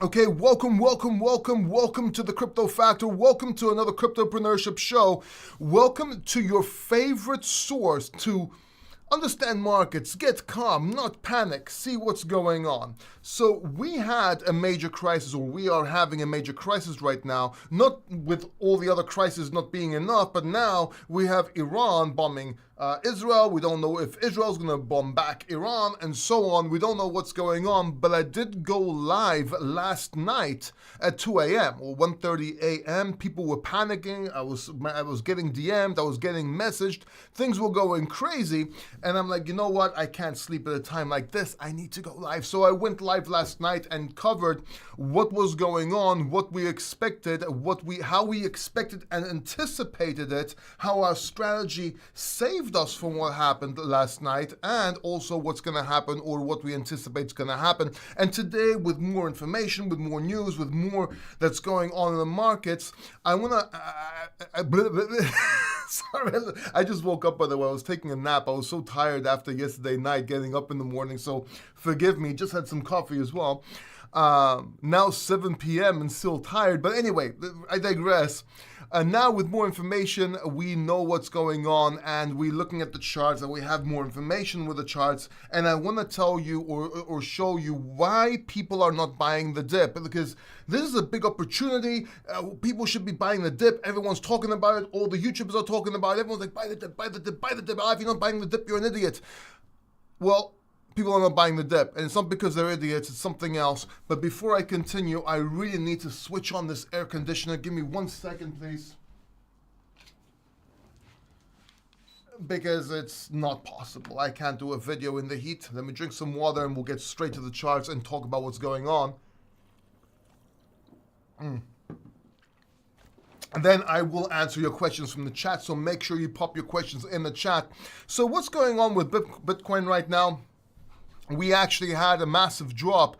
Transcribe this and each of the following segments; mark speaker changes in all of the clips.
Speaker 1: Okay, welcome to the Crypto Factor. Welcome to another cryptopreneurship show. Welcome to your favorite source to understand markets, get calm, not panic, see what's going on. So we had a major crisis, or we are having a major crisis right now, not with all the other crises not being enough, but now we have Iran bombing Israel. We don't know if Israel's going to bomb back Iran and so on. We don't know what's going on, but I did go live last night at 2 a.m. or 1:30 a.m. People were panicking. I was getting DM'd. I was getting messaged. Things were going crazy. And I'm like, you know what? I can't sleep at a time like this. I need to go live. So I went live last night and covered what was going on, what we expected, how we expected and anticipated it, how our strategy saved us from what happened last night, and also what's going to happen or what we anticipate is going to happen. And today, with more information, with more news, with more that's going on in the markets, I want to... Sorry, I just woke up, by the way. I was taking a nap. I was so tired after yesterday night getting up in the morning, so forgive me. Just had some coffee as well. Now 7 p.m. and still tired. But anyway, I digress. Now with more information, we know what's going on, and we're looking at the charts, and we have more information with the charts. And I want to tell you or show you why people are not buying the dip, because this is a big opportunity. People should be buying the dip. Everyone's talking about it. All the YouTubers are talking about it. Everyone's like, buy the dip, buy the dip, buy the dip. If you're not buying the dip, you're an idiot. Well, people are not buying the dip, and it's not because they're idiots, it's something else. But before I continue, I really need to switch on this air conditioner. Give me 1 second, please. Because it's not possible. I can't do a video in the heat. Let me drink some water and we'll get straight to the charts and talk about what's going on. And then I will answer your questions from the chat, so make sure you pop your questions in the chat. So what's going on with Bitcoin right now? We actually had a massive drop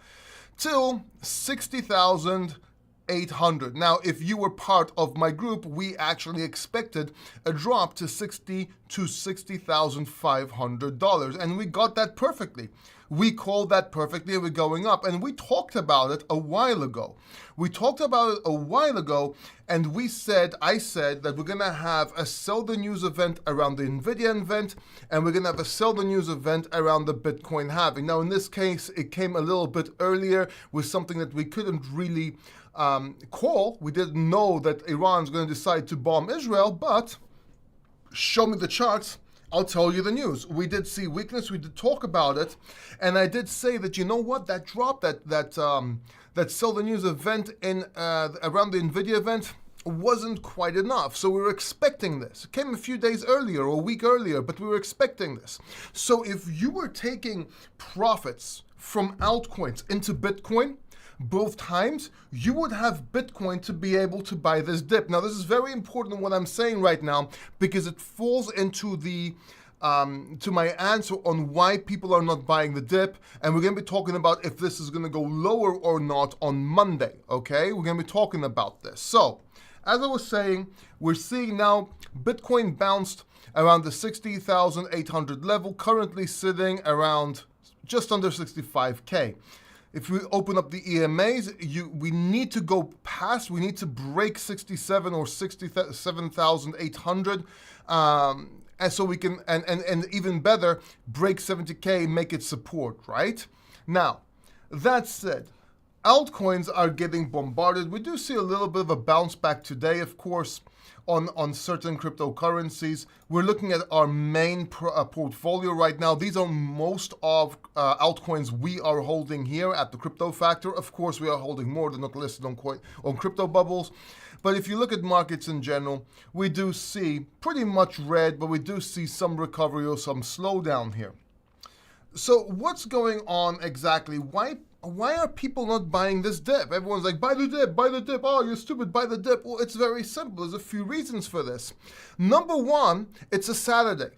Speaker 1: till 60,800. Now, if you were part of my group, we actually expected a drop to $60,500, and we got that perfectly. We called that perfectly, and we're going up. And we talked about it a while ago. And I said that we're going to have a sell the news event around the NVIDIA event, and we're going to have a sell the news event around the Bitcoin halving. Now, in this case, it came a little bit earlier with something that we couldn't really call. We didn't know that Iran's going to decide to bomb Israel, but show me the charts. I'll tell you the news. We did see weakness. We did talk about it, and I did say that, you know what, that drop, that sell the news event in around the NVIDIA event wasn't quite enough. So we were expecting this. It came a few days earlier or a week earlier, but we were expecting this. So if you were taking profits from altcoins into Bitcoin, both times, you would have Bitcoin to be able to buy this dip. Now, this is very important what I'm saying right now, because it falls into the to my answer on why people are not buying the dip, and we're going to be talking about if this is going to go lower or not on Monday. Okay, we're going to be talking about this. So, as I was saying, we're seeing now Bitcoin bounced around the 60,800 level, currently sitting around just under 65K. If we open up the EMAs, we need to go past, we need to break 67 or 67,800, and so we can, and even better, break 70K, make it support, right? Now, that said, altcoins are getting bombarded. We do see a little bit of a bounce back today, of course, on certain cryptocurrencies. We're looking at our main portfolio right now. These are most of altcoins we are holding here at the Crypto Factor. Of course, we are holding more. They're not listed on Crypto Bubbles. But if you look at markets in general, we do see pretty much red, but we do see some recovery or some slowdown here. So what's going on exactly? Why are people not buying this dip? Everyone's like, buy the dip, buy the dip. Oh, you're stupid, buy the dip. Well, it's very simple. There's a few reasons for this. Number one, it's a Saturday.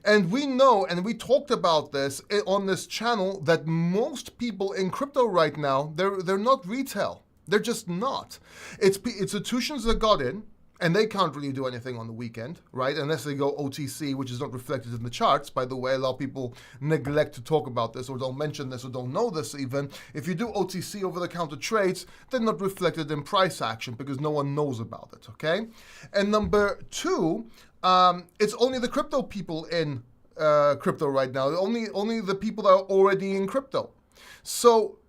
Speaker 1: And we know, and we talked about this on this channel, that most people in crypto right now, they're not retail. They're just not. It's institutions that got in, And they can't really do anything on the weekend, right? Unless they go OTC, which is not reflected in the charts. By the way, a lot of people neglect to talk about this or don't mention this or don't know this even. If you do OTC, over-the-counter trades, they're not reflected in price action because no one knows about it, okay? And number two, it's only the crypto people in crypto right now. Only the people that are already in crypto. So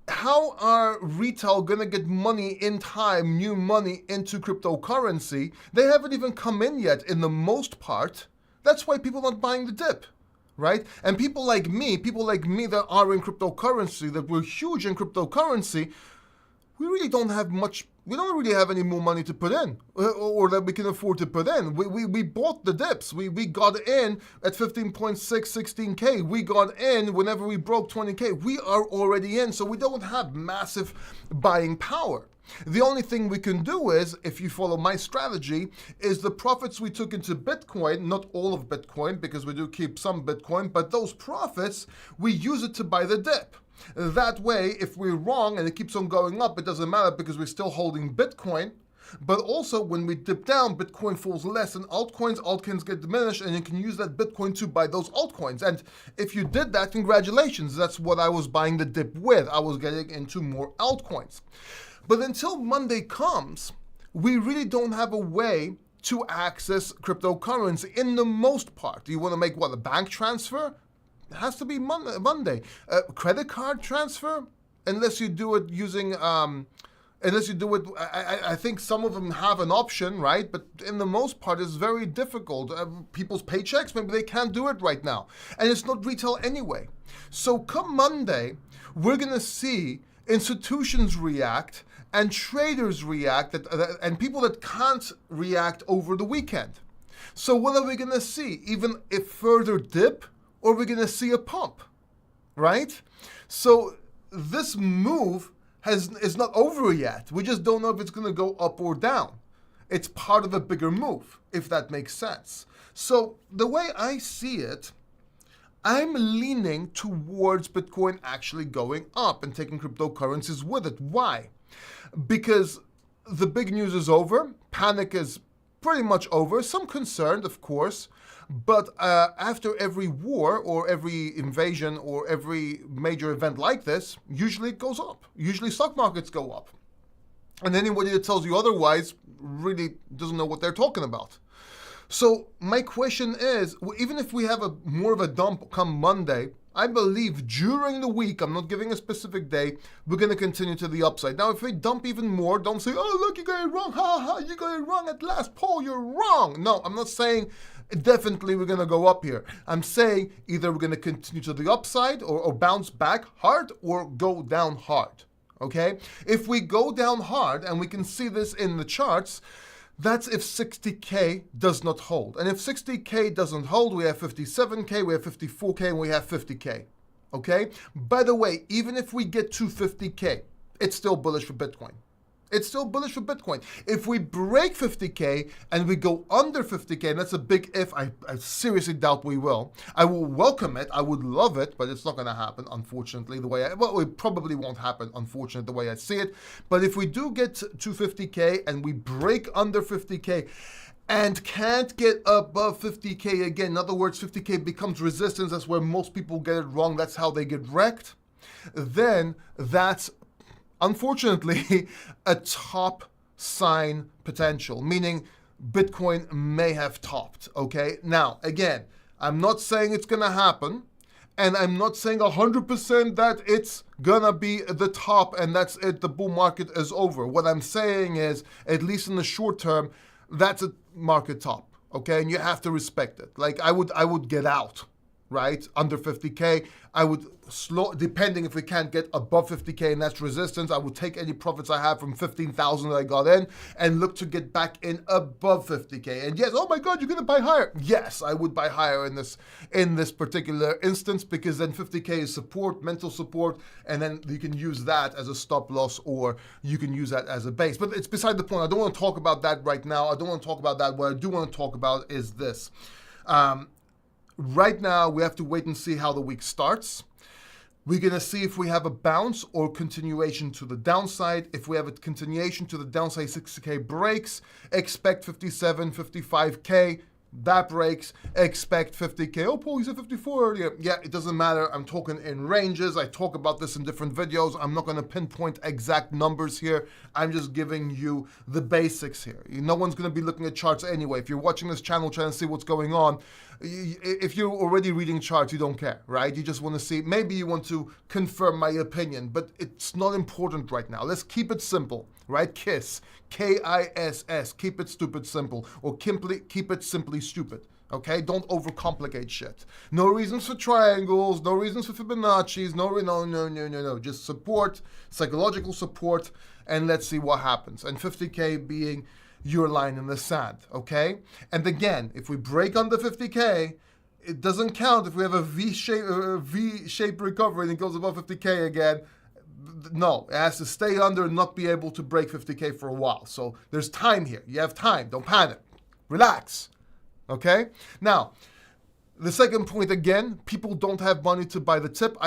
Speaker 1: how are retail going to get money in time, new money into cryptocurrency? They haven't even come in yet in the most part. That's why people are not buying the dip, right? And people like me that are in cryptocurrency, that were huge in cryptocurrency, we really don't have much, we don't really have any more money to put in or that we can afford to put in. We bought the dips. We got in at 15.6, 16K. We got in whenever we broke 20K. We are already in, so we don't have massive buying power. The only thing we can do is, if you follow my strategy, is the profits we took into Bitcoin, not all of Bitcoin, because we do keep some Bitcoin, but those profits, we use it to buy the dip. That way, if we're wrong and it keeps on going up, it doesn't matter because we're still holding Bitcoin. But also, when we dip down, Bitcoin falls less in altcoins get diminished, and you can use that Bitcoin to buy those altcoins. And if you did that, congratulations. That's what I was buying the dip with. I was getting into more altcoins. But until Monday comes, we really don't have a way to access cryptocurrency in the most part. Do you want to make, a bank transfer? It has to be Monday. Credit card transfer, unless you do it using, I think some of them have an option, right? But in the most part, it's very difficult. People's paychecks, maybe they can't do it right now. And it's not retail anyway. So come Monday, we're going to see institutions react and traders react, and people that can't react over the weekend. So what are we going to see? Even a further dip? Or we're going to see a pump, right? So this move is not over yet. We just don't know if it's going to go up or down. It's part of a bigger move, if that makes sense. So the way I see it, I'm leaning towards Bitcoin actually going up and taking cryptocurrencies with it. Why? Because the big news is over. Panic is pretty much over. Some concerned, of course. But after every war or every invasion or every major event like this, usually it goes up. Usually stock markets go up. And anybody that tells you otherwise really doesn't know what they're talking about. So my question is, even if we have more of a dump come Monday, I believe during the week, I'm not giving a specific day, we're going to continue to the upside. Now, if we dump even more, don't say, oh, look, you got it wrong. Ha, ha, you got it wrong at last. Paul, you're wrong. No, I'm not saying definitely we're going to go up here. I'm saying either we're going to continue to the upside or bounce back hard or go down hard. Okay? If we go down hard, and we can see this in the charts, that's if 60K does not hold. And if 60K doesn't hold, we have 57K, we have 54K, and we have 50K. Okay? By the way, even if we get to 50K, it's still bullish for Bitcoin. It's still bullish for Bitcoin. If we break 50K and we go under 50K, and that's a big if, I seriously doubt we will. I will welcome it. I would love it, but it's not going to happen, unfortunately, it probably won't happen, unfortunately, the way I see it. But if we do get to 50K and we break under 50K and can't get above 50K again, in other words, 50K becomes resistance, that's where most people get it wrong, that's how they get wrecked, then that's unfortunately a top sign potential, meaning Bitcoin may have topped, okay? Now, again, I'm not saying it's gonna happen, and I'm not saying 100% that it's gonna be the top and that's it, the bull market is over. What I'm saying is, at least in the short term, that's a market top, okay? And you have to respect it. Like, I would get out, right? Under 50K, I would depending if we can't get above 50K and that's resistance, I would take any profits I have from 15,000 that I got in and look to get back in above 50K. And yes, oh my God, you're gonna buy higher. Yes, I would buy higher in this particular instance, because then 50K is support, mental support, and then you can use that as a stop loss or you can use that as a base. But it's beside the point. I don't want to talk about that right now. I don't want to talk about that. What I do want to talk about is this. Right now, we have to wait and see how the week starts. We're going to see if we have a bounce or continuation to the downside. If we have a continuation to the downside, 60K breaks, expect 57, 55K. That breaks, expect 50K. Oh, Paul, you said 54 earlier. Yeah, it doesn't matter. I'm talking in ranges. I talk about this in different videos. I'm not going to pinpoint exact numbers here. I'm just giving you the basics here. No one's going to be looking at charts anyway. If you're watching this channel trying to see what's going on, if you're already reading charts, you don't care, right? You just want to see, maybe you want to confirm my opinion, but it's not important right now. Let's keep it simple, right? KISS, K-I-S-S, keep it stupid simple, or keep it simply stupid, okay? Don't overcomplicate shit. No reasons for triangles, no reasons for Fibonacci's, no. Just support, psychological support, and let's see what happens. And 50K being your line in the sand, okay? And again, if we break under 50K, it doesn't count if we have a V-shaped recovery and it goes above 50K again. No, it has to stay under and not be able to break 50K for a while. So there's time here. You have time. Don't panic. Relax, okay? Now, the second point again, people don't have money to buy the tip.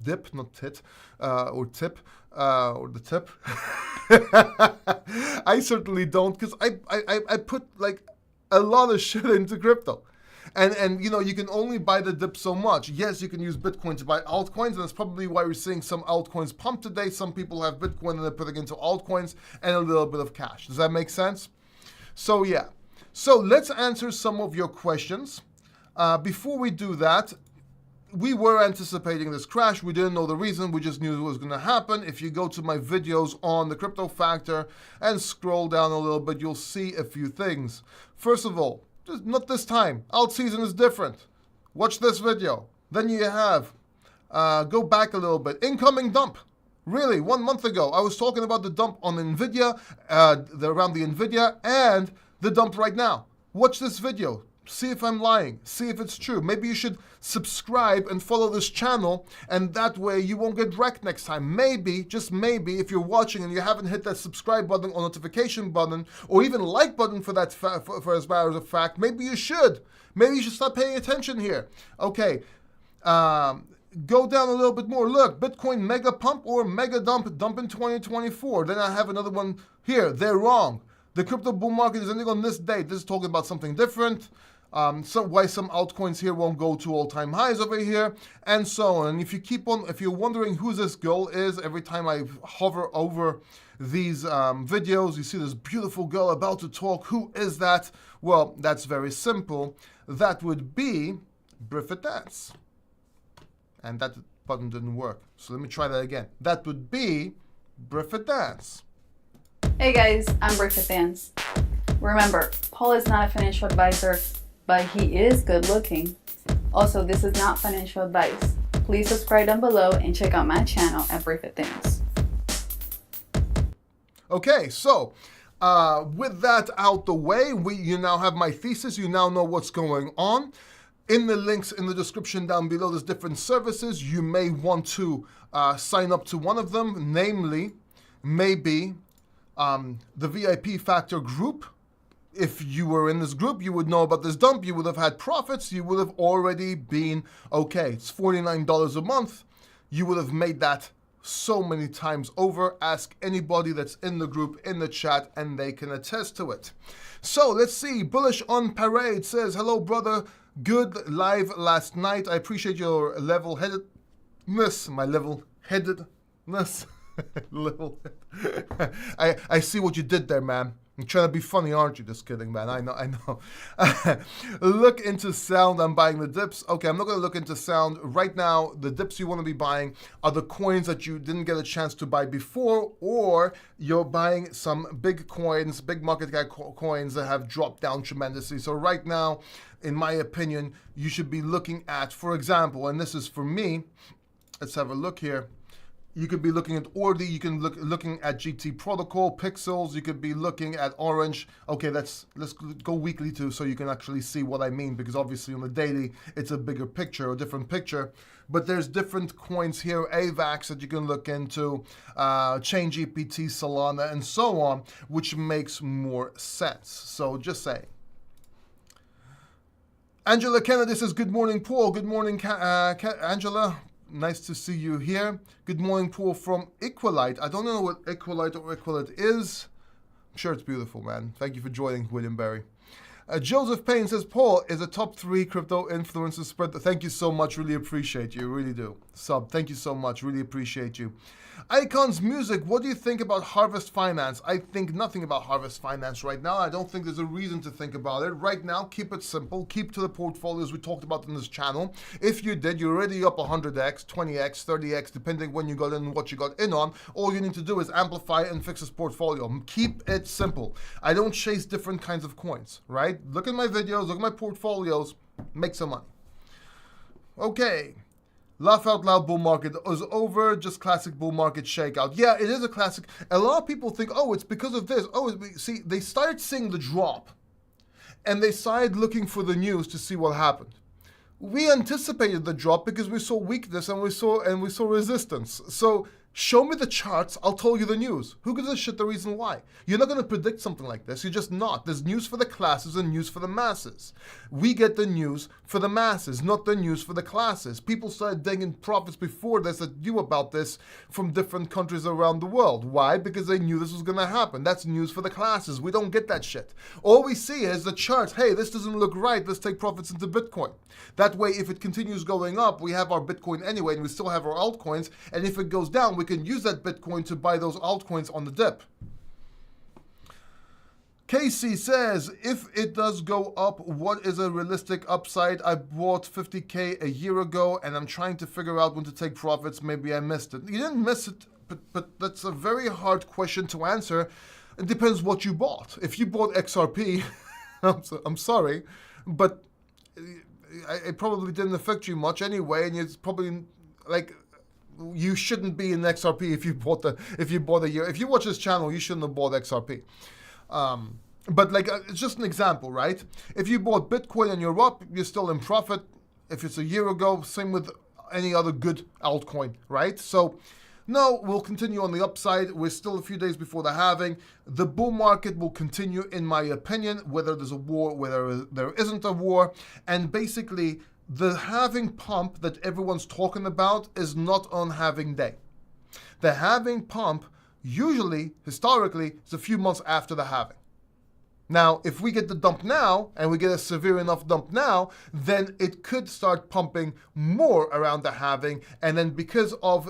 Speaker 1: Dip, not tit, or tip, or the tip. I certainly don't, because I put like a lot of shit into crypto. And you know, you can only buy the dip so much. Yes, you can use Bitcoin to buy altcoins, and that's probably why we're seeing some altcoins pump today. Some people have Bitcoin and they're putting into altcoins and a little bit of cash. Does that make sense? So yeah. So let's answer some of your questions. Before we do that, we were anticipating this crash. We didn't know the reason. We just knew it was going to happen. If you go to my videos on the crypto factor and scroll down a little bit, you'll see a few things. First of all, not this time. Alt season is different. Watch this video. Then you have, go back a little bit. Incoming dump. Really, 1 month ago, I was talking about the dump on NVIDIA, around the NVIDIA, and the dump right now. Watch this video. See if I'm lying. See if it's true. Maybe you should subscribe and follow this channel, and that way you won't get wrecked next time. Maybe, just maybe, if you're watching and you haven't hit that subscribe button or notification button, or even like button for that, for as matter of fact, maybe you should. Maybe you should start paying attention here. Okay. Go down a little bit more. Look, Bitcoin mega pump or mega dump in 2024. Then I have another one here. They're wrong. The crypto bull market is ending on this date. This is talking about something different. So why some altcoins here won't go to all-time highs over here, and so on. And if you're wondering who this girl is, every time I hover over these videos, you see this beautiful girl about to talk. Who is that? Well, that's very simple. That would be Briffet Dance. And that button didn't work. So let me try that again. That would be Briffet Dance.
Speaker 2: Hey guys, I'm Briffet Dance. Remember, Paul is not a financial advisor, but he is good looking. Also, this is not financial advice. Please subscribe down below and check out my channel at Briffet Dance.
Speaker 1: Okay, so with that out the way, you now have my thesis. You now know what's going on. In the links in the description down below, there's different services. You may want to sign up to one of them, namely, maybe the VIP Factor group. If you were in this group, you would know about this dump. You would have had profits. You would have already been okay. It's $49 a month. You would have made that so many times over. Ask anybody that's in the group, in the chat, and they can attest to it. So let's see. Bullish on Parade says, hello, brother. Good live last night. I appreciate your level-headedness. My level-headedness. I see what you did there, man. You're trying to be funny, aren't you? Just kidding, man. I know. Look into sound. I'm buying the dips. Okay, I'm not going to look into sound. Right now, the dips you want to be buying are the coins that you didn't get a chance to buy before, or you're buying some big coins, big market cap coins that have dropped down tremendously. So right now, in my opinion, you should be looking at, for example, and this is for me, let's have a look here. You could be looking at Ordi, you can looking at GT Protocol, Pixels, you could be looking at Orange. Okay, let's go weekly too, so you can actually see what I mean, because obviously on the daily, it's a bigger picture, a different picture. But there's different coins here, AVAX that you can look into, Chain GPT, Solana, and so on, which makes more sense. So just saying. Angela Kennedy says, good morning, Paul. Good morning, Angela. Nice to see you here. Good morning, Paul from Equalite. I don't know what Equalite or Equalite is. I'm sure it's beautiful, man. Thank you for joining, William Berry. Joseph Payne says, Paul is a top 3 crypto influencer spread. Thank you so much. Really appreciate you. Really do. Thank you so much. Really appreciate you. Icons Music, what do you think about Harvest Finance? I think nothing about Harvest Finance right now. I don't think there's a reason to think about it. Right now, keep it simple. Keep to the portfolios we talked about in this channel. If you did, you're already up 100x, 20x, 30x, depending when you got in and what you got in on. All you need to do is amplify and fix this portfolio. Keep it simple. I don't chase different kinds of coins, right? Look at my videos, look at my portfolios, make some money. Okay. Laugh out loud bull market is over, just classic bull market shakeout. Yeah, it is a classic. A lot of people think, oh, it's because of this. Oh, see, they started seeing the drop and they started looking for the news to see what happened. We anticipated the drop because we saw weakness and we saw resistance. So show me the charts, I'll tell you the news. Who gives a shit the reason why? You're not going to predict something like this. You're just not. There's news for the classes and news for the masses. We get the news for the masses, not the news for the classes. People started digging profits before this that knew about this from different countries around the world. Why? Because they knew this was going to happen. That's news for the classes. We don't get that shit. All we see is the charts. Hey, this doesn't look right. Let's take profits into Bitcoin. That way, if it continues going up, we have our Bitcoin anyway, and we still have our altcoins. And if it goes down, we can use that Bitcoin to buy those altcoins on the dip. Casey says, if it does go up, what is a realistic upside? I bought 50K a year ago, and I'm trying to figure out when to take profits. Maybe I missed it. You didn't miss it, but that's a very hard question to answer. It depends what you bought. If you bought XRP, I'm sorry, but it probably didn't affect you much anyway, and it's probably like you shouldn't be in XRP if you bought a year. If you watch this channel, you shouldn't have bought XRP. But like it's just an example, right? If you bought Bitcoin and you're up, you're still in profit. If it's a year ago, same with any other good altcoin, right? So no, we'll continue on the upside. We're still a few days before the halving. The bull market will continue, in my opinion, whether there's a war, whether there isn't a war. And basically, the halving pump that everyone's talking about is not on halving day. The halving pump, usually, historically, is a few months after the halving. Now, if we get the dump now, and we get a severe enough dump now, then it could start pumping more around the halving, and then because of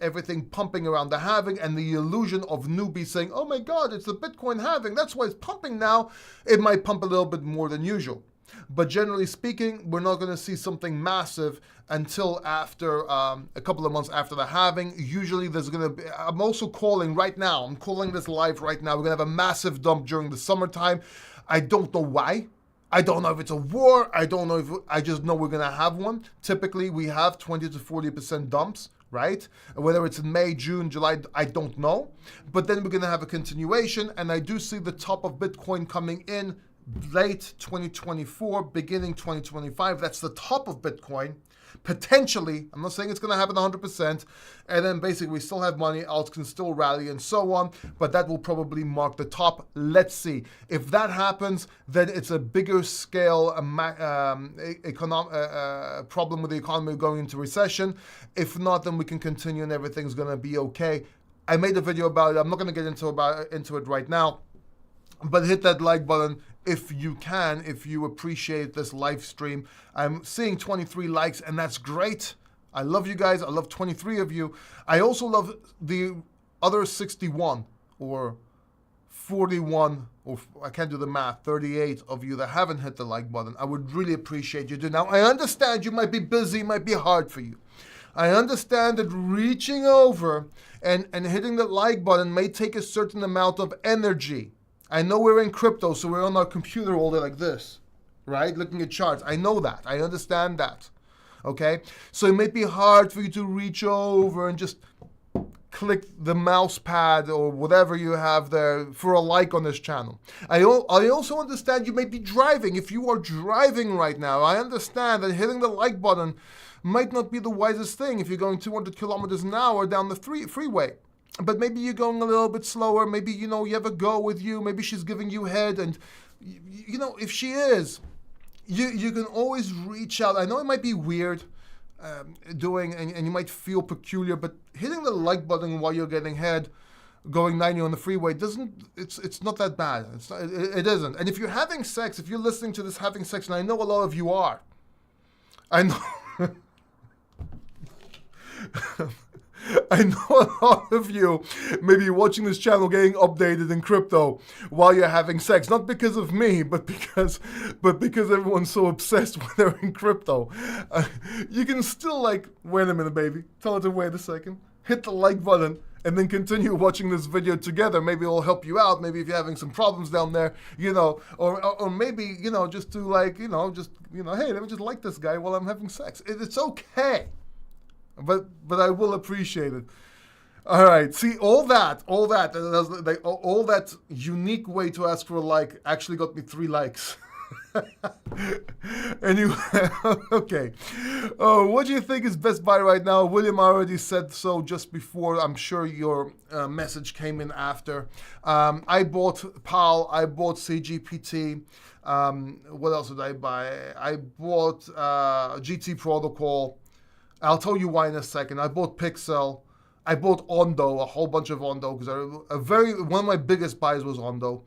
Speaker 1: everything pumping around the halving and the illusion of newbies saying, oh my God, it's the Bitcoin halving, that's why it's pumping now, it might pump a little bit more than usual. But generally speaking, we're not going to see something massive until after a couple of months after the halving. Usually there's going to be, I'm also calling right now, I'm calling this live right now, we're going to have a massive dump during the summertime. I don't know why. I don't know if it's a war. I don't know if, I just know we're going to have one. Typically we have 20 to 40% dumps, right? Whether it's in May, June, July, I don't know. But then we're going to have a continuation, and I do see the top of Bitcoin coming in late 2024, beginning 2025. That's the top of Bitcoin. Potentially, I'm not saying it's going to happen 100%, and then basically we still have money, alts can still rally and so on, but that will probably mark the top. Let's see. If that happens, then it's a bigger scale problem with the economy going into recession. If not, then we can continue and everything's going to be okay. I made a video about it. I'm not going to get into it right now, but hit that like button if you can, if you appreciate this live stream. I'm seeing 23 likes, and that's great. I love you guys. I love 23 of you. I also love the other 61 or 41, or I can't do the math, 38 of you that haven't hit the like button. I would really appreciate you doing. Now, I understand you might be busy, it might be hard for you. I understand that reaching over and hitting the like button may take a certain amount of energy. I know we're in crypto, so we're on our computer all day like this, right? Looking at charts. I know that. I understand that, okay? So it may be hard for you to reach over and just click the mouse pad or whatever you have there for a like on this channel. I also understand you may be driving. If you are driving right now, I understand that hitting the like button might not be the wisest thing if you're going 200 kilometers an hour down the freeway. But maybe you're going a little bit slower. Maybe, you have a girl with you. Maybe she's giving you head. And, if she is, you can always reach out. I know it might be weird. doing, and you might feel peculiar, but hitting the like button while you're getting head, going 90 on the freeway it's not that bad. It isn't. And if you're having sex, if you're listening to this having sex, and I know a lot of you are, I know. I know a lot of you may be watching this channel getting updated in crypto while you're having sex. Not because of me, but because everyone's so obsessed when they're in crypto. You can still wait a minute, baby. Tell it to wait a second. Hit the like button and then continue watching this video together. Maybe it'll help you out. Maybe if you're having some problems down there, or maybe, just to hey, let me just like this guy while I'm having sex. It's okay. But I will appreciate it. All right. See, all that unique way to ask for a like actually got me 3 likes. Anyway, okay. What do you think is best buy right now? William already said so just before. I'm sure your message came in after. I bought PAL. I bought CGPT. What else did I buy? I bought GT Protocol. I'll tell you why in a second. I bought Pixel. I bought Ondo, a whole bunch of Ondo, because one of my biggest buys was Ondo.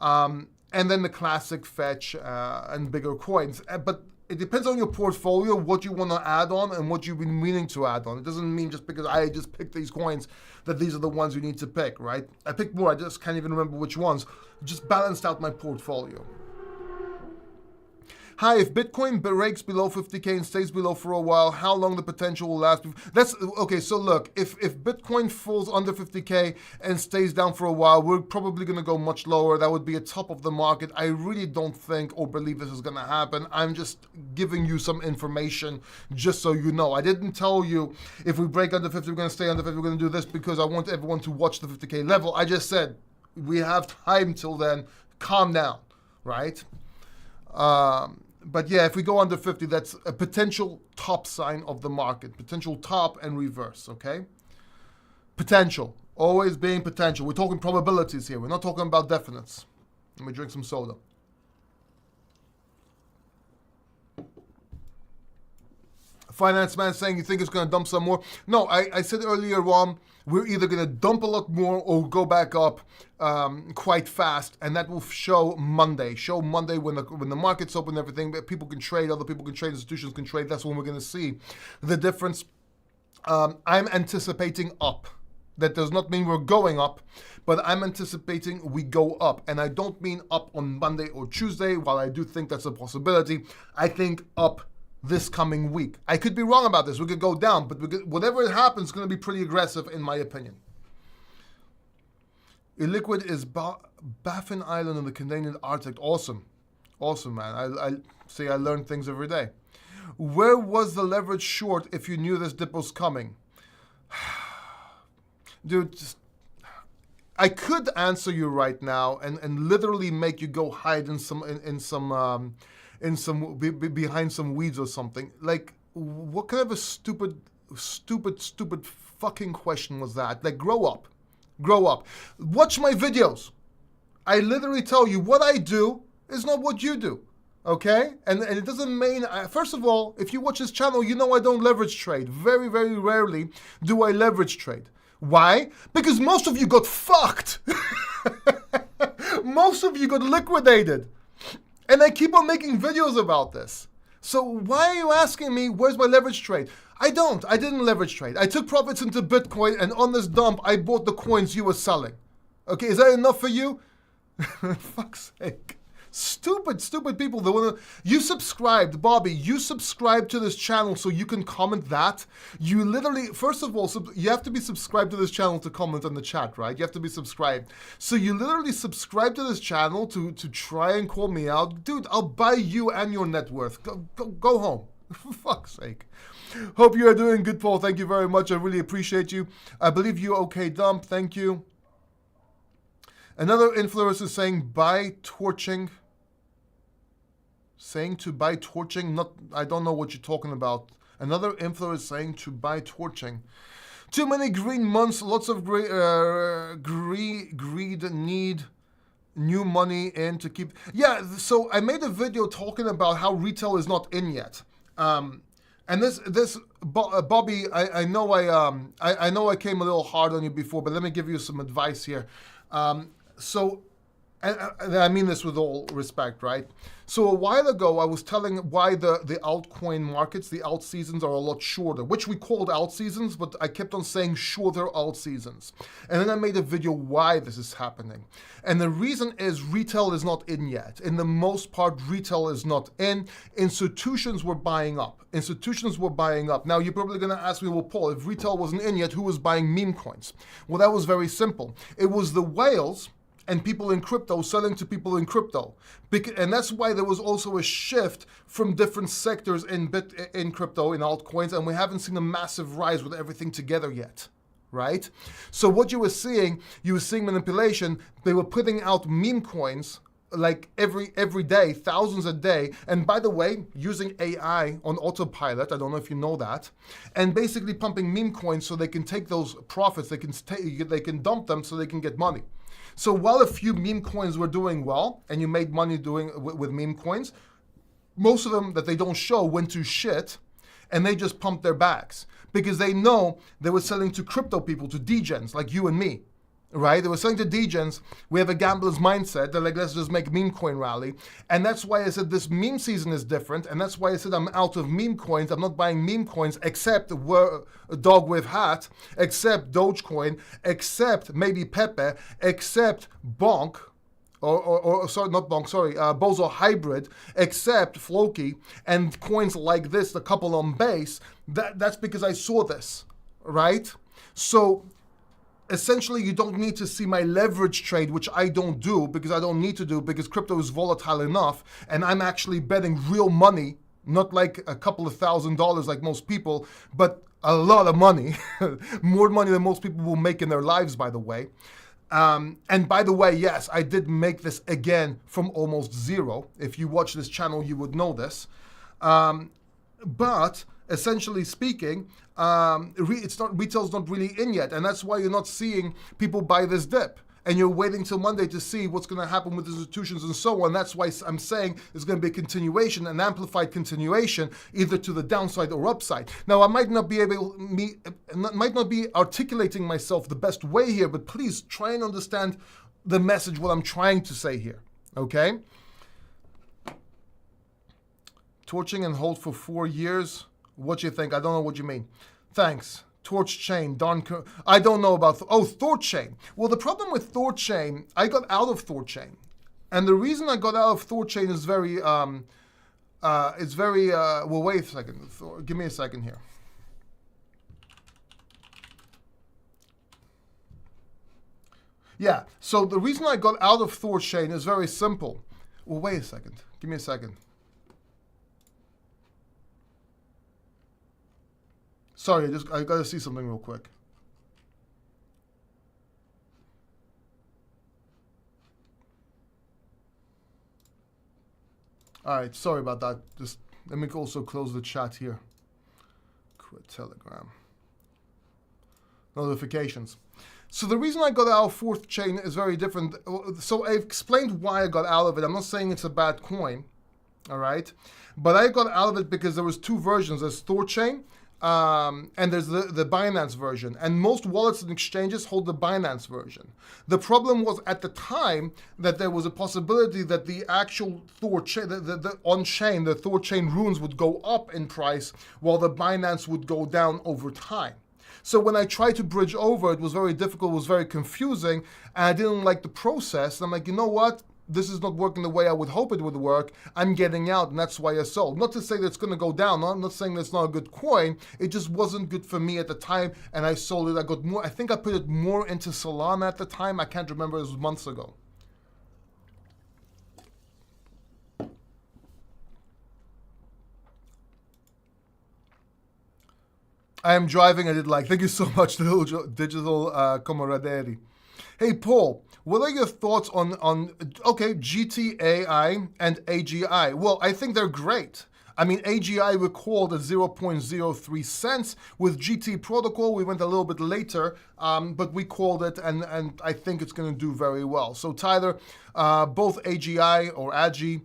Speaker 1: And then the classic fetch and bigger coins. But it depends on your portfolio, what you want to add on and what you've been meaning to add on. It doesn't mean just because I just picked these coins that these are the ones you need to pick, right? I picked more. I just can't even remember which ones. Just balanced out my portfolio. Hi, if Bitcoin breaks below 50K and stays below for a while, how long the potential will last? That's okay. So look, if Bitcoin falls under 50K and stays down for a while, we're probably going to go much lower. That would be a top of the market. I really don't think or believe this is going to happen. I'm just giving you some information just so you know. I didn't tell you if we break under 50, we're going to stay under 50, we're going to do this because I want everyone to watch the 50K level. I just said we have time till then. Calm down, right? But yeah, if we go under 50, that's a potential top sign of the market. Potential top and reverse, okay? Potential. Always being potential. We're talking probabilities here. We're not talking about definites. Let me drink some soda. Finance man saying you think it's going to dump some more. No, I said earlier on, we're either going to dump a lot more or go back up quite fast, and that will show Monday. Show Monday when the market's open, everything. People can trade, other people can trade, institutions can trade. That's when we're going to see the difference. I'm anticipating up. That does not mean we're going up, but I'm anticipating we go up. And I don't mean up on Monday or Tuesday, while I do think that's a possibility. I think up this coming week. I could be wrong about this. We could go down, but whatever happens is going to be pretty aggressive in my opinion. Illiquid is Baffin Island in the Canadian Arctic. Awesome. Awesome, man. I see, I learn things every day. Where was the leverage short if you knew this dip was coming? Dude, I could answer you right now and literally make you go hide behind some weeds or something. Like, what kind of a stupid fucking question was that? Like, grow up. Grow up. Watch my videos. I literally tell you what I do is not what you do. Okay? And it doesn't mean, first of all, if you watch this channel, you know I don't leverage trade. Very, very rarely do I leverage trade. Why? Because most of you got fucked. Most of you got liquidated. And I keep on making videos about this. So why are you asking me, where's my leverage trade? I didn't leverage trade. I took profits into Bitcoin, and on this dump, I bought the coins you were selling. Okay, is that enough for you? Fuck's sake. Stupid people. You subscribed, Bobby, you subscribed to this channel so you can comment that. You literally, first of all, you have to be subscribed to this channel to comment on the chat, right? You have to be subscribed. So you literally subscribe to this channel to try and call me out. Dude, I'll buy you and your net worth. Go home. For fuck's sake. Hope you are doing good, Paul. Thank you very much. I really appreciate you. I believe you okay, Dump. Thank you. Another influencer saying buy torching. Saying to buy torching, I don't know what you're talking about. Another influencer saying to buy torching. Too many green months, lots of greed need new money in to keep. Yeah, so I made a video talking about how retail is not in yet. And Bobby, I know I came a little hard on you before, but let me give you some advice here. So and I mean this with all respect, right? So a while ago, I was telling why the altcoin markets, the alt seasons are a lot shorter, which we called alt seasons, but I kept on saying shorter alt seasons. And then I made a video why this is happening. And the reason is retail is not in yet. In the most part, retail is not in. Institutions were buying up. Now, you're probably going to ask me, well, Paul, if retail wasn't in yet, who was buying meme coins? Well, that was very simple. It was the whales and people in crypto selling to people in crypto. And that's why there was also a shift from different sectors in crypto, in altcoins, and we haven't seen a massive rise with everything together yet, right? So what you were seeing manipulation. They were putting out meme coins like every day, thousands a day. And by the way, using AI on autopilot, I don't know if you know that, and basically pumping meme coins so they can take those profits, they can dump them so they can get money. So while a few meme coins were doing well, and you made money with meme coins, most of them that they don't show went to shit, and they just pumped their bags because they know they were selling to crypto people, to degens like you and me, right? They were selling to degens. We have a gambler's mindset. They're like, let's just make meme coin rally. And that's why I said this meme season is different. And that's why I said I'm out of meme coins. I'm not buying meme coins except a dog with hat, except Dogecoin, except maybe Pepe, except Bonk, Bozo Hybrid, except Floki, and coins like this, the couple on base. That's because I saw this, right? So essentially, you don't need to see my leverage trade, which I don't do because I don't need to do because crypto is volatile enough, and I'm actually betting real money, not like a couple of $1,000s like most people, but a lot of money, more money than most people will make in their lives, by the way. And by the way, yes, I did make this again from almost zero. If you watch this channel, you would know this. But essentially speaking, retail's not really in yet, and that's why you're not seeing people buy this dip. And you're waiting till Monday to see what's going to happen with institutions and so on. That's why I'm saying there's going to be a continuation, an amplified continuation, either to the downside or upside. Now, I might not be articulating myself the best way here, but please try and understand the message, what I'm trying to say here. Okay? Torching and hold for 4 years. What do you think? I don't know what you mean. Thanks. Torch Chain, I don't know about, ThorChain. Well, the problem with ThorChain, I got out of ThorChain. And the reason I got out of ThorChain is very, well, wait a second. Give me a second here. Yeah, so the reason I got out of ThorChain is very simple. Well, wait a second. Give me a second. Sorry, I gotta see something real quick. All right, sorry about that. Just let me also close the chat here. Quit Telegram. Notifications. So the reason I got out of ThorChain is very different. So I've explained why I got out of it. I'm not saying it's a bad coin, all right? But I got out of it because there was two versions. There's ThorChain, and there's the Binance version. And most wallets and exchanges hold the Binance version. The problem was at the time that there was a possibility that the actual ThorChain, the on-chain, the ThorChain runes would go up in price while the Binance would go down over time. So when I tried to bridge over, it was very difficult, it was very confusing, and I didn't like the process. And I'm like, you know what? This is not working the way I would hope it would work. I'm getting out, and that's why I sold. Not to say that it's going to go down. I'm not saying that's not a good coin. It just wasn't good for me at the time, and I sold it. I got more. I think I put it more into Solana at the time. I can't remember. It was months ago. I am driving. I did like. Thank you so much, digital camaraderie. Hey, Paul, what are your thoughts on GTAI and AGI? Well, I think they're great. I mean, AGI we called at 0.03 cents. With GT protocol, we went a little bit later, but we called it, and I think it's going to do very well. So, Tyler, both AGI or AGI,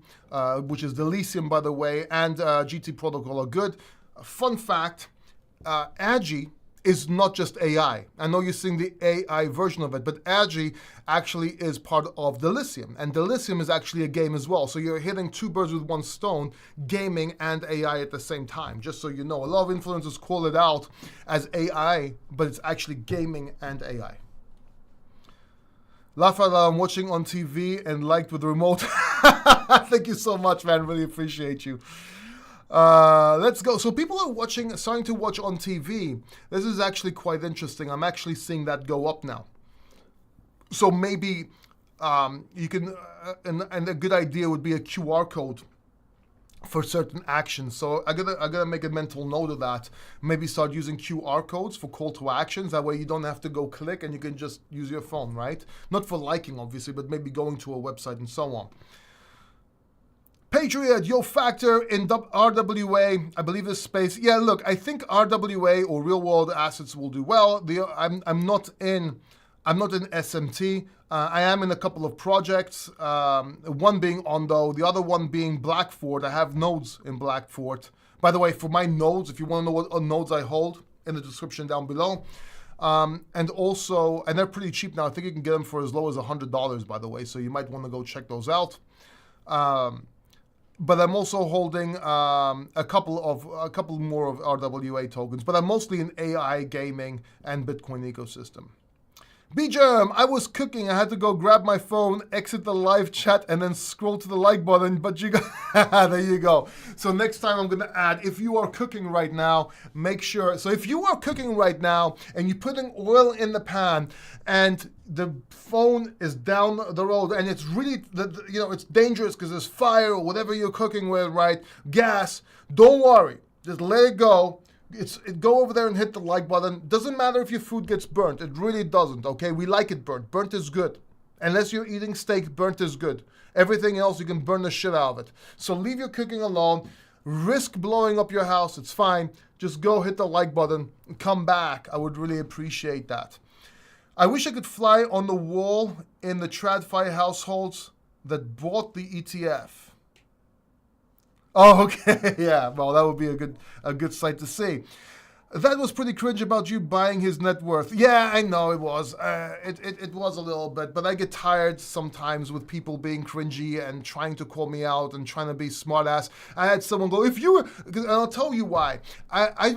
Speaker 1: which is the lithium, by the way, and GT protocol are good. Fun fact, Agi is not just AI. I know you're seeing the AI version of it, but Agi actually is part of Delicium. And Delicium is actually a game as well. So you're hitting two birds with one stone, gaming and AI at the same time, just so you know. A lot of influencers call it out as AI, but it's actually gaming and AI. Lafayette, I'm watching on TV and liked with the remote. Thank you so much, man. Really appreciate you. Let's go. So people are starting to watch on TV. This is actually quite interesting. I'm actually seeing that go up now. So maybe you can, and a good idea would be a QR code for certain actions. So I gotta make a mental note of that. Maybe start using QR codes for call to actions. That way you don't have to go click and you can just use your phone, right? Not for liking, obviously, but maybe going to a website and so on. Patriot, Yo Factor in RWA, I believe this space. Yeah, look, I think RWA or real world assets will do well. I'm not in SMT. I am in a couple of projects. One being Ondo, the other one being Blackford. I have nodes in Blackford. By the way, for my nodes, if you want to know what nodes I hold, in the description down below. And they're pretty cheap now. I think you can get them for as low as $100, by the way. So you might want to go check those out. But I'm also holding a couple more of RWA tokens. But I'm mostly in AI, gaming, and Bitcoin ecosystem. B-Germ, I was cooking. I had to go grab my phone, exit the live chat, and then scroll to the like button. But you got, there you go. So next time I'm going to add, if you are cooking right now, make sure. So if you are cooking right now and you're putting oil in the pan and the phone is down the road and it's really, it's dangerous because there's fire or whatever you're cooking with, right? Gas, don't worry. Just let it go. Go over there and hit the like button. Doesn't matter if your food gets burnt. It really doesn't, okay? We like it burnt. Burnt is good. Unless you're eating steak, burnt is good. Everything else, you can burn the shit out of it. So leave your cooking alone. Risk blowing up your house. It's fine. Just go hit the like button and come back. I would really appreciate that. I wish I could fly on the wall in the TradFi households that bought the ETF. Oh, okay. Yeah, well, that would be a good sight to see. That was pretty cringe about you buying his net worth. Yeah, I know it was. It was a little bit, but I get tired sometimes with people being cringy and trying to call me out and trying to be smart ass. I had someone go, and I'll tell you why. I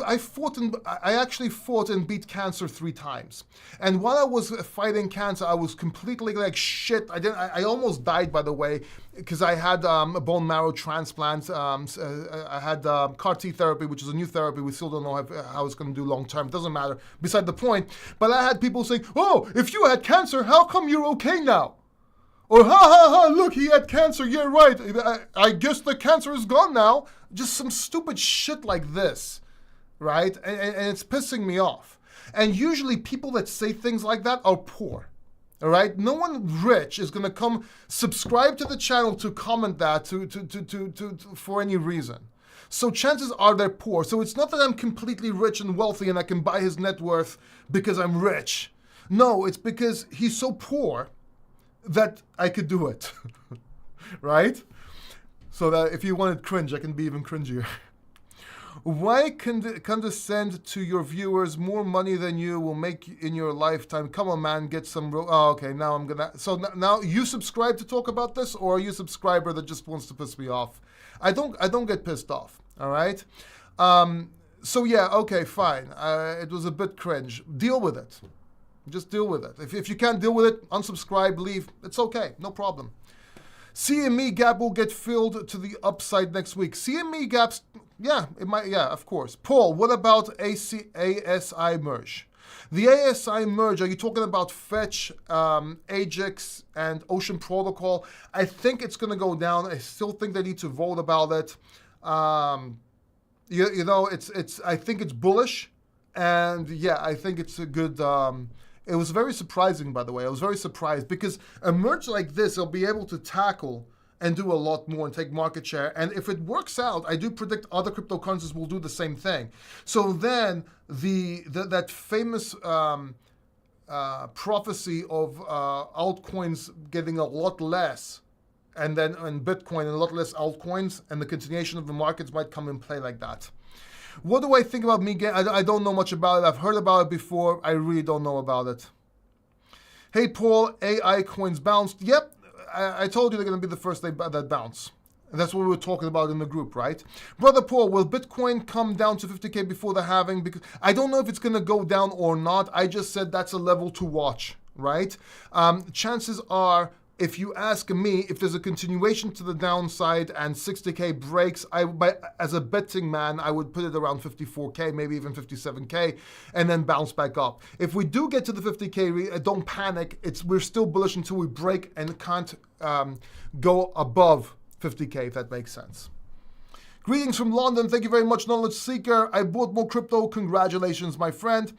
Speaker 1: actually fought and beat cancer 3 times. And while I was fighting cancer, I was completely like shit. I almost died, by the way, because I had a bone marrow transplant. I had CAR T therapy, which is a new therapy. We still don't know how it's going to do long term. It doesn't matter. Beside the point. But I had people saying, "Oh, if you had cancer, how come you're okay now?" Or "Ha ha ha! Look, he had cancer. Yeah, right. I guess the cancer is gone now." Just some stupid shit like this, right? And it's pissing me off. And usually, people that say things like that are poor. All right, no one rich is going to come subscribe to the channel to comment that to for any reason. So chances are they're poor. So it's not that I'm completely rich and wealthy and I can buy his net worth because I'm rich. No, it's because he's so poor that I could do it. Right? So that if you wanted cringe, I can be even cringier. Why condescend to your viewers? More money than you will make in your lifetime. Come on, man, get some. Okay, now I'm gonna. So now you subscribe to talk about this, or are you a subscriber that just wants to piss me off? I don't get pissed off. All right. So yeah, okay, fine. It was a bit cringe. Deal with it. Just deal with it. If you can't deal with it, unsubscribe, leave. It's okay, no problem. CME gap will get filled to the upside next week. CME gaps, yeah, it might, yeah, of course. Paul, what about ASI merge? The ASI merge, are you talking about Fetch, Ajax, and Ocean Protocol? I think it's going to go down. I still think they need to vote about it. I think it's bullish, and yeah, I think it's a good. It was very surprising, by the way. I was very surprised because a merge like this, they'll be able to tackle and do a lot more and take market share. And if it works out, I do predict other cryptocurrencies will do the same thing. So then that famous prophecy of altcoins getting a lot less, and Bitcoin a lot less altcoins, and the continuation of the markets might come in play like that. What do I think about me? I don't know much about it. I've heard about it before. I really don't know about it. Hey, Paul, AI coins bounced. Yep, I told you they're going to be the first that bounce. And that's what we were talking about in the group, right? Brother Paul, will Bitcoin come down to 50K before the halving? Because I don't know if it's going to go down or not. I just said that's a level to watch, right? Chances are, if you ask me, if there's a continuation to the downside and 60K breaks, as a betting man, I would put it around 54K, maybe even 57K, and then bounce back up. If we do get to the 50K, don't panic. We're still bullish until we break and can't go above 50K, if that makes sense. Greetings from London. Thank you very much, Knowledge Seeker. I bought more crypto. Congratulations, my friend.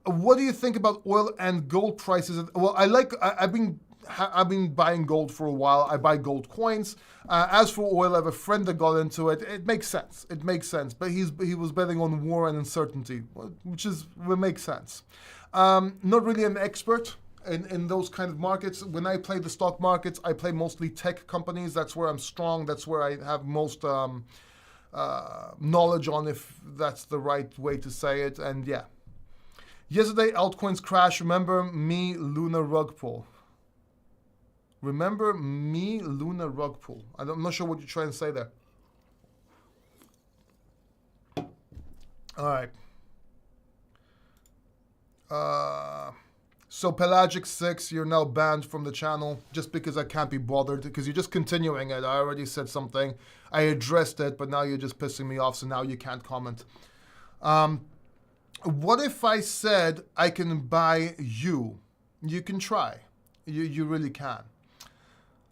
Speaker 1: What do you think about oil and gold prices? Well, I've been buying gold for a while. I buy gold coins. As for oil, I have a friend that got into it. It makes sense. It makes sense. But he was betting on war and uncertainty, which makes sense. Not really an expert in those kind of markets. When I play the stock markets, I play mostly tech companies. That's where I'm strong. That's where I have most knowledge on, if that's the right way to say it. And yeah. Yesterday, altcoins crashed. Remember me, Luna rug pull. Remember me, Luna rug pull. I'm not sure what you're trying to say there. All right. So Pelagic 6, you're now banned from the channel just because I can't be bothered, because you're just continuing it. I already said something. I addressed it, but now you're just pissing me off, so now you can't comment. What if I said I can buy you? You can try. You really can.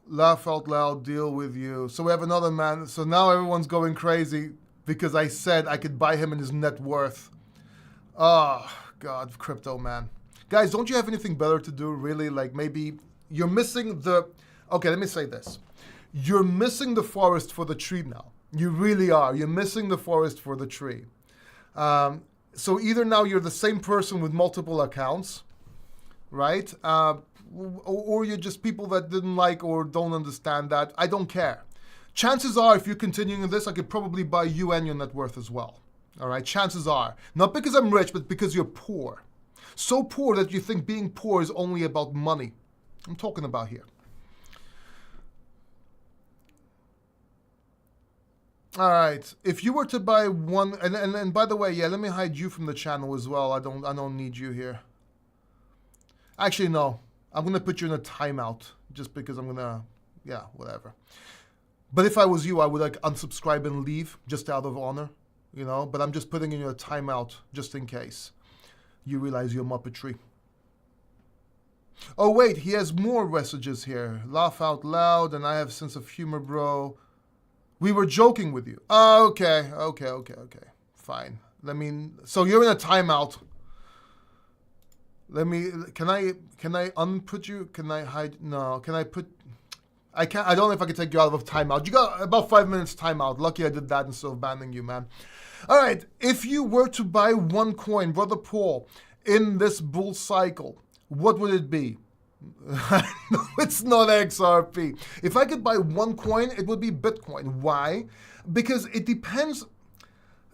Speaker 1: Laugh out loud, deal with you. So we have another man. So now everyone's going crazy because I said I could buy him in his net worth. Oh, God, crypto, man. Guys, don't you have anything better to do, really? Like, maybe you're missing the... Okay, let me say this. You're missing the forest for the tree now. You really are. You're missing the forest for the tree. So either now you're the same person with multiple accounts, right? Or you're just people that didn't like or don't understand that. I don't care. Chances are, if you're continuing this, I could probably buy you and your net worth as well. All right, chances are. Not because I'm rich, but because you're poor. So poor that you think being poor is only about money. I'm talking about here. All right, if you were to buy one, and by the way, yeah, let me hide you from the channel as well. I don't need you here. Actually, no. I'm going to put you in a timeout just because I'm going to, yeah, whatever. But if I was you, I would like unsubscribe and leave just out of honor, you know, but I'm just putting in a timeout just in case you realize your muppetry. Oh, wait, he has more messages here. Laugh out loud, and I have sense of humor, bro. We were joking with you. Oh, okay. Fine. So you're in a timeout. Can I unput you? Can I hide? No, can I put, I can't, I don't know if I can take you out of timeout. You got about 5 minutes timeout. Lucky I did that instead of banning you, man. All right, if you were to buy one coin, Brother Paul, in this bull cycle, what would it be? It's not XRP. If I could buy one coin, it would be Bitcoin. Why? Because it depends.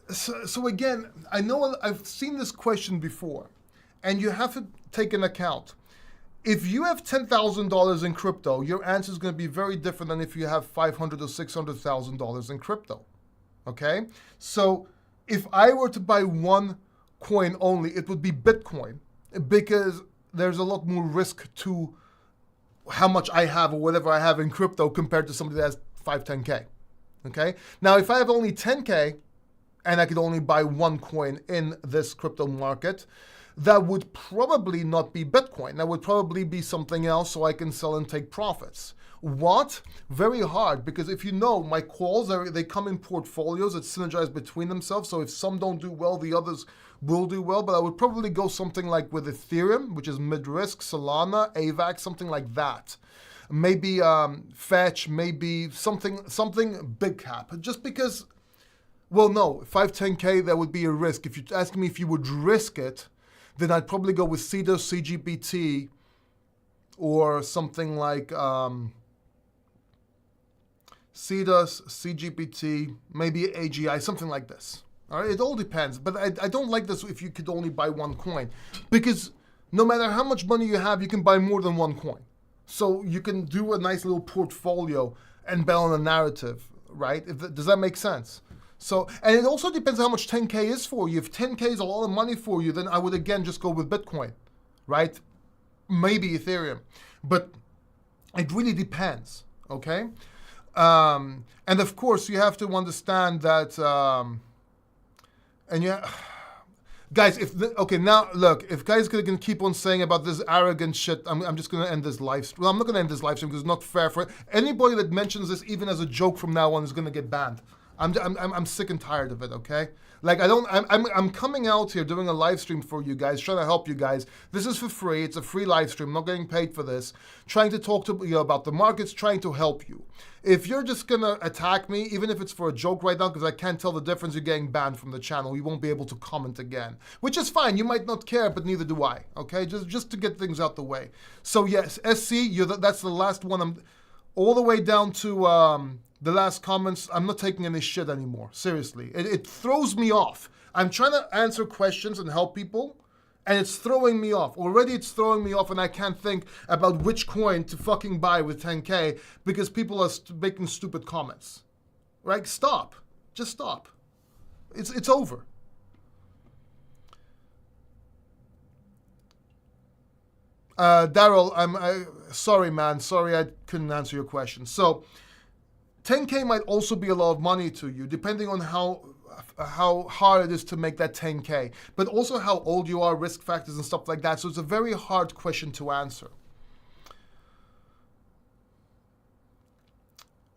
Speaker 1: So again, I know I've seen this question before. And you have to take into account, if you have $10,000 in crypto, your answer is going to be very different than if you have $500,000 or $600,000 in crypto. Okay? So if I were to buy one coin only, it would be Bitcoin, because there's a lot more risk to how much I have or whatever I have in crypto compared to somebody that has 10K. Okay? Now, if I have only 10K and I could only buy one coin in this crypto market, that would probably not be Bitcoin. That would probably be something else so I can sell and take profits. What? Very hard, because if you know, my calls, they come in portfolios that synergize between themselves. So if some don't do well, the others will do well. But I would probably go something like with Ethereum, which is mid-risk, Solana, AVAX, something like that. Maybe Fetch, maybe something big cap. Just because, well, no, 10K, that would be a risk. If you ask me if you would risk it, then I'd probably go with CEDAR, CGPT, or something like CEDAR, CGPT, maybe AGI, something like this. All right, it all depends. But I don't like this if you could only buy one coin, because no matter how much money you have, you can buy more than one coin. So you can do a nice little portfolio and bet on a narrative, right? Does that make sense? So, and it also depends how much 10K is for you. If 10K is a lot of money for you, then I would again just go with Bitcoin, right? Maybe Ethereum. But it really depends, okay? And of course, you have to understand that, and yeah, guys, now look, if guys can keep on saying about this arrogant shit, I'm just gonna end this live stream. Well, I'm not gonna end this live stream because it's not fair for anybody that mentions this, even as a joke from now on, is gonna get banned. I'm sick and tired of it, okay? Like I'm coming out here doing a live stream for you guys, trying to help you guys. This is for free. It's a free live stream. I'm not getting paid for this. Trying to talk to you about the markets, trying to help you. If you're just gonna attack me, even if it's for a joke right now, because I can't tell the difference, you're getting banned from the channel. You won't be able to comment again, which is fine. You might not care, but neither do I. Okay, just to get things out the way. So yes, SC, that's the last one. I'm all the way down to the last comments. I'm not taking any shit anymore. Seriously, it throws me off. I'm trying to answer questions and help people, and it's throwing me off. Already it's throwing me off, and I can't think about which coin to fucking buy with 10K because people are making stupid comments. Right? Stop. Just stop. It's over. Daryl, I'm sorry, man. Sorry I couldn't answer your question. So 10K might also be a lot of money to you, depending on how hard it is to make that 10K, but also how old you are, risk factors and stuff like that. So it's a very hard question to answer.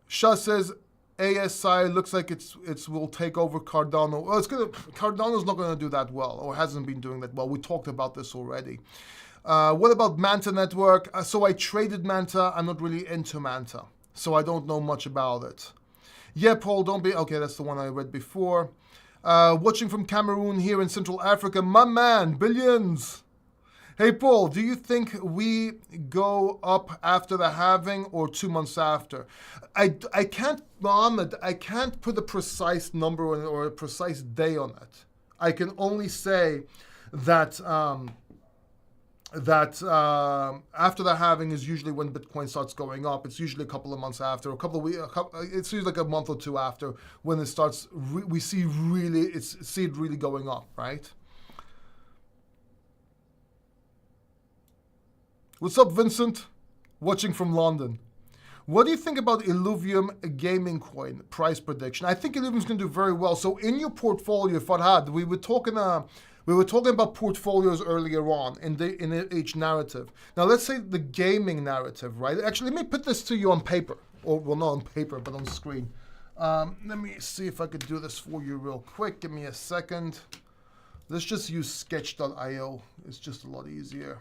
Speaker 1: Shah says ASI looks like it will take over Cardano. Well, Cardano's not gonna do that well, or hasn't been doing that well. We talked about this already. What about Manta Network? So I traded Manta. I'm not really into Manta, so I don't know much about it. Yeah, Paul, don't be... Okay, that's the one I read before. Watching from Cameroon here in Central Africa. My man, billions. Hey, Paul, do you think we go up after the halving or 2 months after? I can't, Mohammed, I can't put a precise number or a precise day on it. I can only say that... after the halving is usually when Bitcoin starts going up. It's usually a couple of months after, it's usually like a month or two after when it starts. We see it really going up, right? What's up, Vincent? Watching from London. What do you think about Illuvium gaming coin price prediction? I think Illuvium's going to do very well. So in your portfolio, Farhad, we were talking about portfolios earlier on in each narrative. Now let's say the gaming narrative, right? Actually, let me put this to you on paper, or well, not on paper, but on screen. Let me see if I could do this for you real quick. Give me a second. Let's just use sketch.io. It's just a lot easier.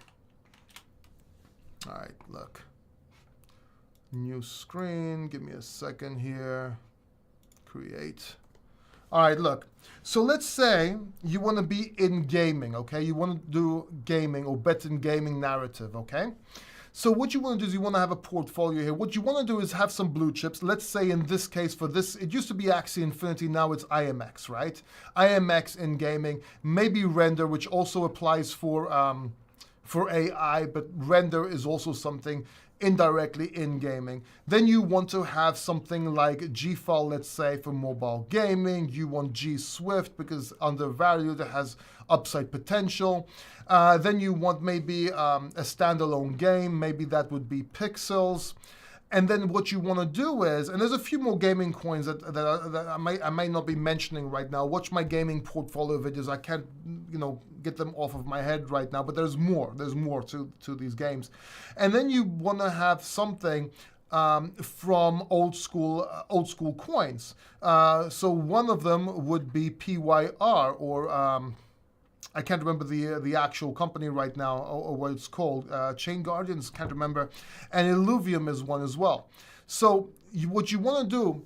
Speaker 1: All right, look. New screen. Give me a second here. Create. All right, look. So let's say you want to be in gaming, okay? You want to do gaming or bet in gaming narrative, okay? So what you want to do is you want to have a portfolio here. What you want to do is have some blue chips. Let's say in this case for this, it used to be Axie Infinity, now it's IMX, right? IMX in gaming, maybe Render, which also applies for AI, but Render is also something indirectly in gaming. Then you want to have something like GFAL, let's say, for mobile gaming. You want G Swift because undervalued, it has upside potential. Then you want maybe a standalone game. Maybe that would be Pixels. And then what you want to do is, and there's a few more gaming coins that I might not be mentioning right now. Watch my gaming portfolio videos. I can't, get them off of my head right now, but there's more. There's more to these games. And then you want to have something from old school coins. So one of them would be PYR, or I can't remember the actual company right now or what it's called. Chain Guardians, can't remember. And Illuvium is one as well. So what you want to do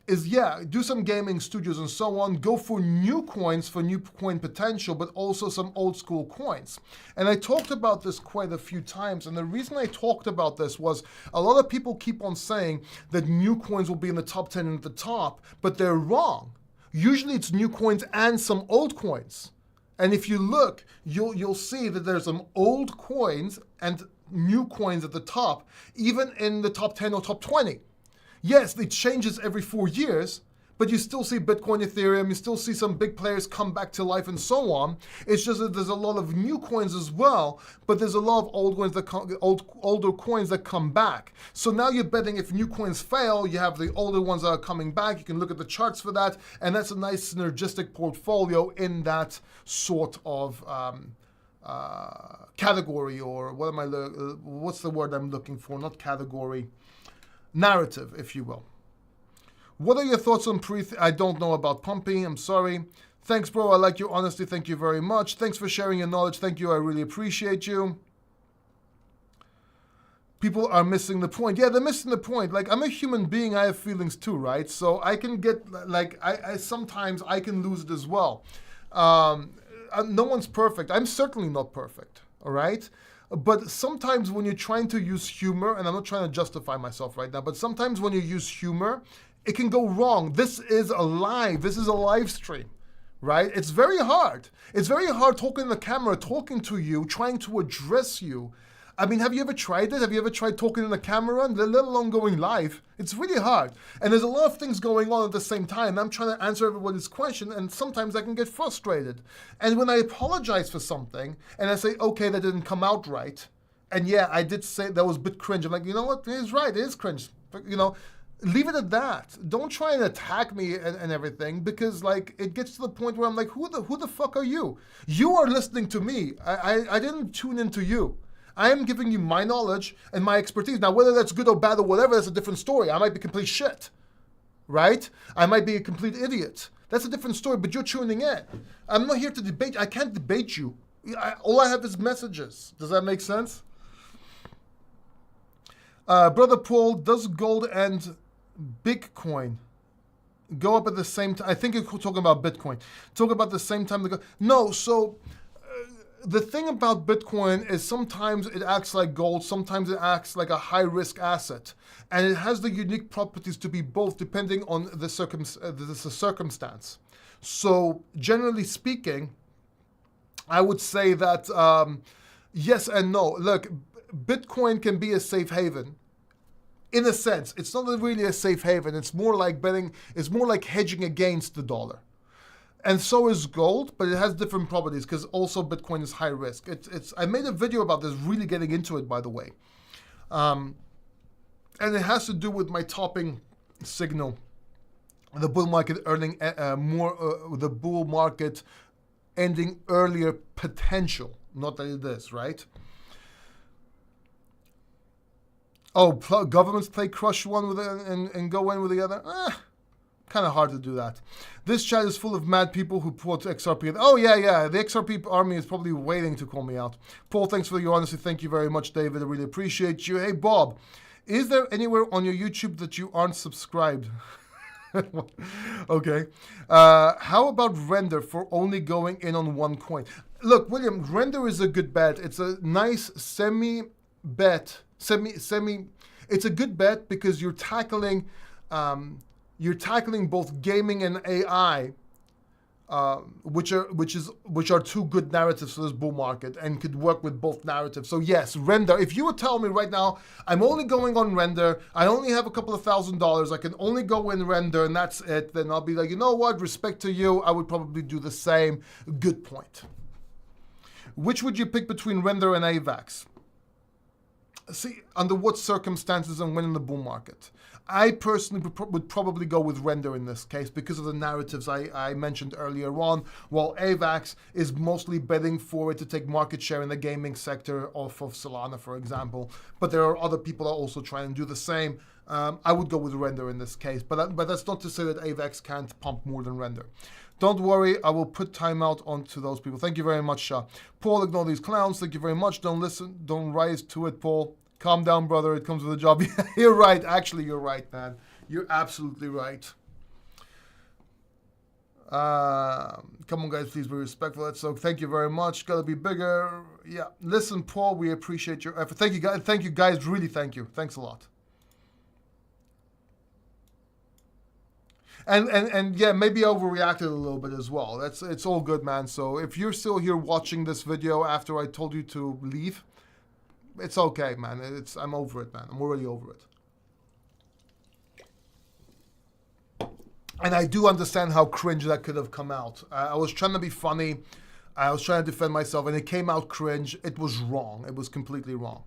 Speaker 1: is, do some gaming studios and so on. Go for new coins, for new coin potential, but also some old school coins. And I talked about this quite a few times. And the reason I talked about this was a lot of people keep on saying that new coins will be in the top 10 and at the top, but they're wrong. Usually it's new coins and some old coins. And if you look, you'll see that there's some old coins and new coins at the top, even in the top 10 or top 20. Yes, it changes every 4 years, but you still see Bitcoin, Ethereum, you still see some big players come back to life and so on. It's just that there's a lot of new coins as well, but there's a lot of old coins older coins that come back. So now you're betting if new coins fail, you have the older ones that are coming back. You can look at the charts for that, and that's a nice synergistic portfolio in that sort of category, or what's the word I'm looking for? Not category, narrative, if you will. What are your thoughts on I don't know about pumping. I'm sorry. Thanks, bro. I like your honesty. Thank you very much. Thanks for sharing your knowledge. Thank you. I really appreciate you. People are missing the point. Yeah, they're missing the point. Like, I'm a human being. I have feelings too, right? So I can get, like, I sometimes I can lose it as well. No one's perfect. I'm certainly not perfect, all right? But sometimes when you're trying to use humor, and I'm not trying to justify myself right now, but sometimes when you use humor, it can go wrong. This is a live stream, right? It's very hard. It's very hard talking to the camera, talking to you, trying to address you. I mean, have you ever tried this? Have you ever tried talking in the camera, let alone going live? It's really hard. And there's a lot of things going on at the same time. I'm trying to answer everybody's question, and sometimes I can get frustrated. And when I apologize for something, and I say, okay, that didn't come out right, and yeah, I did say that was a bit cringe. I'm like, you know what? He's right. It is cringe. But, leave it at that. Don't try and attack me and everything, because like it gets to the point where I'm like, who the fuck are you? You are listening to me. I didn't tune into you. I am giving you my knowledge and my expertise. Now, whether that's good or bad or whatever, that's a different story. I might be complete shit, right? I might be a complete idiot. That's a different story, but you're tuning in. I'm not here to debate. I can't debate you. All I have is messages. Does that make sense? Brother Paul, does gold and Bitcoin go up at the same time? I think you're talking about Bitcoin. Talk about the same time. No, so the thing about Bitcoin is sometimes it acts like gold, sometimes it acts like a high-risk asset. And it has the unique properties to be both depending on the circumstance. So generally speaking, I would say that yes and no. Look, Bitcoin can be a safe haven. In a sense, it's not really a safe haven. It's more like hedging against the dollar. And so is gold, but it has different properties because also Bitcoin is high risk. I made a video about this, really getting into it, by the way. And it has to do with my topping signal, the bull market earning the bull market ending earlier potential. Not that it is, right? Oh, governments play crush one with and go in with the other? Kind of hard to do that. This chat is full of mad people who put XRP. Oh, yeah. The XRP army is probably waiting to call me out. Paul, thanks for your honesty. Thank you very much, David. I really appreciate you. Hey, Bob, is there anywhere on your YouTube that you aren't subscribed? Okay. How about Render for only going in on one coin? Look, William, Render is a good bet. It's a nice semi-bet. It's a good bet because you're tackling both gaming and AI, which are two good narratives for this bull market and could work with both narratives. So yes, Render. If you would tell me right now, I'm only going on Render, I only have a couple of $1,000, I can only go in Render and that's it, then I'll be like, you know what, respect to you, I would probably do the same. Good point. Which would you pick between Render and AVAX? See, under what circumstances and when in the bull market? I personally would probably go with Render in this case because of the narratives I mentioned earlier on, while AVAX is mostly betting for it to take market share in the gaming sector off of Solana, for example. But there are other people that are also trying to do the same. I would go with Render in this case, but that's not to say that AVAX can't pump more than Render. Don't worry, I will put timeout onto those people. Thank you very much, Shah. Paul, ignore these clowns. Thank you very much. Don't listen. Don't rise to it, Paul. Calm down, brother. It comes with a job. You're right. Actually, you're right, man. You're absolutely right. Come on, guys. Please be respectful. So thank you very much. Gotta be bigger. Yeah. Listen, Paul, we appreciate your effort. Thank you, guys. Thank you, guys. Really, thank you. Thanks a lot. And yeah, maybe I overreacted a little bit as well. It's all good, man. So if you're still here watching this video after I told you to leave, it's okay, man. I'm over it, man. I'm already over it. And I do understand how cringe that could have come out. I was trying to be funny. I was trying to defend myself, and it came out cringe. It was wrong. It was completely wrong.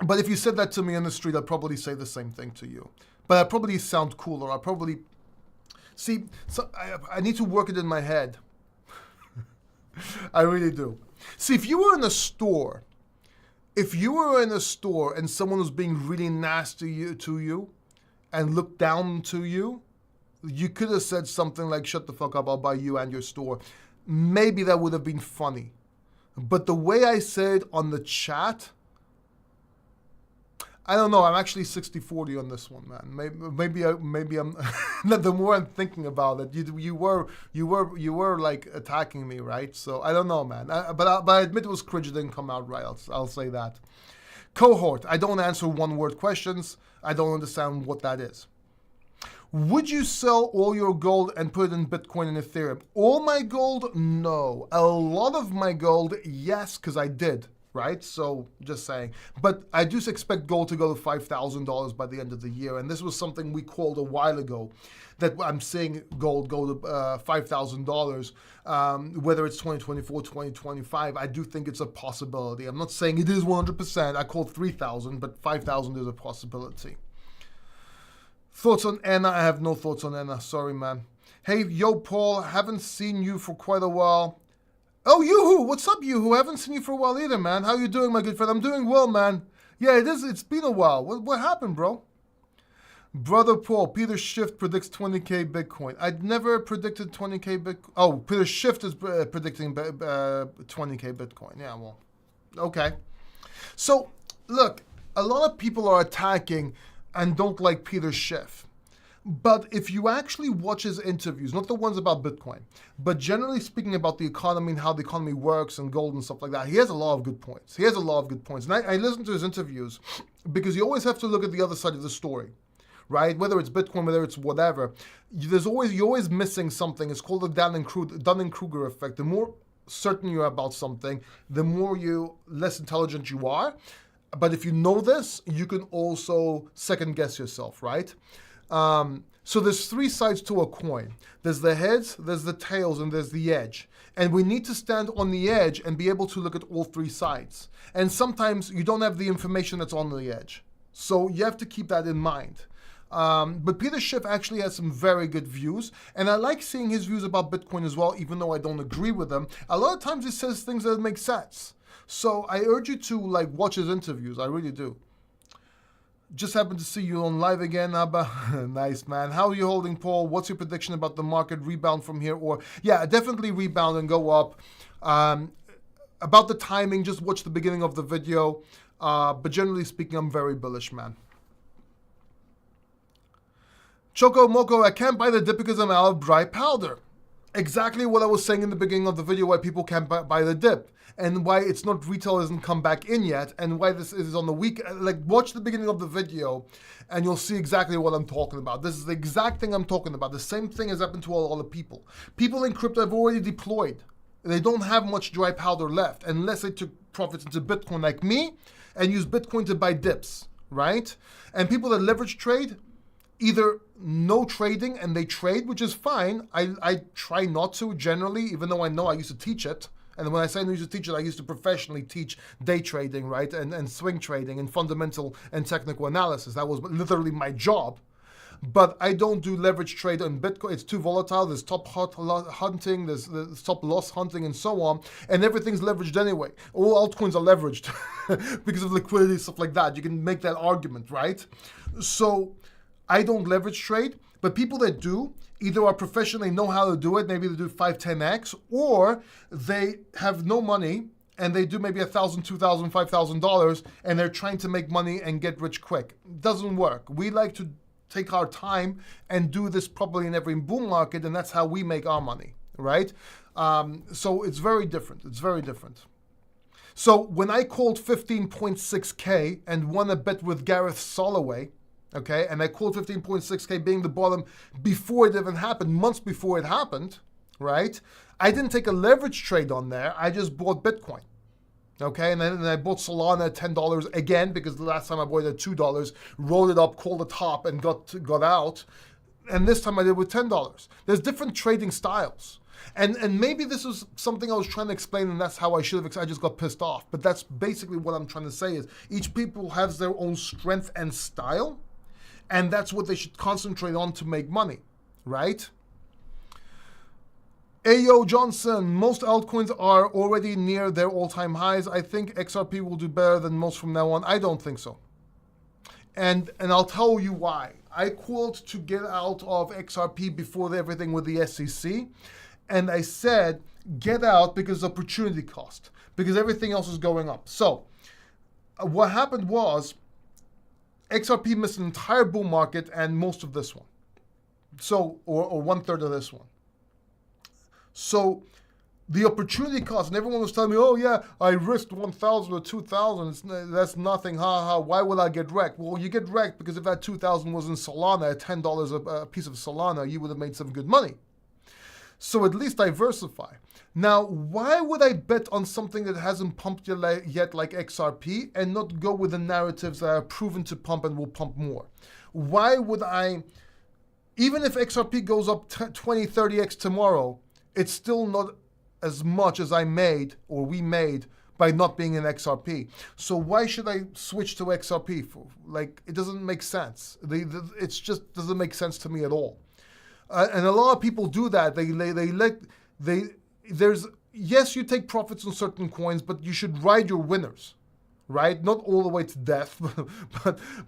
Speaker 1: But if you said that to me in the street, I'd probably say the same thing to you. But I'd probably sound cooler. I'd probably... See, so I need to work it in my head. I really do. See, if you were in a store, and someone was being really nasty to you and looked down to you, you could have said something like, shut the fuck up, I'll buy you and your store. Maybe that would have been funny. But the way I said on the chat, I don't know. I'm actually 60-40 on this one, man. Maybe I'm. The more I'm thinking about it, you were like attacking me, right? So I don't know, man. But I admit it was cringe. It didn't come out right. I'll say that. Cohort. I don't answer one-word questions. I don't understand what that is. Would you sell all your gold and put it in Bitcoin and Ethereum? All my gold? No. A lot of my gold? Yes, because I did. Right? So just saying. But I do expect gold to go to $5,000 by the end of the year. And this was something we called a while ago, that I'm seeing gold go to $5,000, whether it's 2024, 2025. I do think it's a possibility. I'm not saying it is 100%. I called 3,000, but 5,000 is a possibility. Thoughts on Anna? I have no thoughts on Anna. Sorry, man. Hey, yo, Paul. Haven't seen you for quite a while. Oh, Yoo-hoo! What's up, Yoo-hoo? Haven't seen you for a while either, man. How you doing, my good friend? I'm doing well, man. Yeah, it is. It's been a while. What happened, bro? Brother Paul, Peter Schiff predicts 20K Bitcoin. I'd never predicted 20K Bitcoin. Oh, Peter Schiff is predicting 20K Bitcoin. Yeah, well, okay. So, look, a lot of people are attacking and don't like Peter Schiff. But if you actually watch his interviews, not the ones about Bitcoin, but generally speaking about the economy and how the economy works and gold and stuff like that, he has a lot of good points. And I listen to his interviews because you always have to look at the other side of the story, right? Whether it's Bitcoin, whether it's whatever, you're always missing something. It's called the Dunning-Kruger effect. The more certain you are about something, the less intelligent you are. But if you know this, you can also second guess yourself, right? So there's three sides to a coin. There's the heads, there's the tails, and there's the edge. And we need to stand on the edge and be able to look at all three sides. And sometimes you don't have the information that's on the edge. So you have to keep that in mind. But Peter Schiff actually has some very good views. And I like seeing his views about Bitcoin as well, even though I don't agree with them. A lot of times he says things that make sense. So I urge you to watch his interviews. I really do. Just happened to see you on live again, Abba. Nice, man. How are you holding, Paul? What's your prediction about the market rebound from here? Or, yeah, definitely rebound and go up. About the timing, just watch the beginning of the video. But generally speaking, I'm very bullish, man. Choco Moco, I can't buy the dip because I'm out of dry powder. Exactly what I was saying in the beginning of the video, why people can't buy the dip. And why it's not retail hasn't come back in yet, and why this is on the week. Watch the beginning of the video, and you'll see exactly what I'm talking about. This is the exact thing I'm talking about. The same thing has happened to a lot of people. People in crypto have already deployed. They don't have much dry powder left, unless they took profits into Bitcoin like me, and use Bitcoin to buy dips, right? And people that leverage trade, either no trading and they trade, which is fine. I try not to generally, even though I know I used to teach it. And when I say I used to teach it, I used to professionally teach day trading, right? And swing trading and fundamental and technical analysis. That was literally my job. But I don't do leverage trade on Bitcoin. It's too volatile. There's top hunting, there's top loss hunting, and so on. And everything's leveraged anyway. All altcoins are leveraged because of liquidity, stuff like that. You can make that argument, right? So I don't leverage trade. But people that do, either are professional, they know how to do it, maybe they do 5, 10x, or they have no money and they do maybe $1,000, $2,000, $5,000, and they're trying to make money and get rich quick. It doesn't work. We like to take our time and do this properly in every boom market, and that's how we make our money, right? So it's very different. It's very different. So when I called 15.6K and won a bet with Gareth Soloway, okay? And I called 15.6K being the bottom before it even happened, months before it happened, right? I didn't take a leverage trade on there. I just bought Bitcoin, okay? And then I bought Solana at $10 again because the last time I bought it at $2, rolled it up, called the top, and got out. And this time I did with $10. There's different trading styles. And maybe this is something I was trying to explain, and that's how I should have. I just got pissed off. But that's basically what I'm trying to say is each people has their own strength and style, and that's what they should concentrate on to make money, right? Ayo Johnson, most altcoins are already near their all-time highs. I think XRP will do better than most from now on. I don't think so. And I'll tell you why. I called to get out of XRP before everything with the SEC. And I said, get out because opportunity cost, because everything else is going up. So what happened was XRP missed an entire bull market and most of this one. So, or 1/3 of this one. So the opportunity cost, and everyone was telling me, oh yeah, I risked 1,000 or 2,000. That's nothing, why would I get wrecked? Well, you get wrecked because if that 2,000 was in Solana at $10 a piece of Solana, you would have made some good money. So at least diversify. Now, why would I bet on something that hasn't pumped yet like XRP and not go with the narratives that are proven to pump and will pump more? Why would I, even if XRP goes up 20, 30x tomorrow, it's still not as much as I made or we made by not being in XRP. So why should I switch to XRP? It doesn't make sense. It just doesn't make sense to me at all. And a lot of people do that. Yes, you take profits on certain coins, but you should ride your winners, right? Not all the way to death,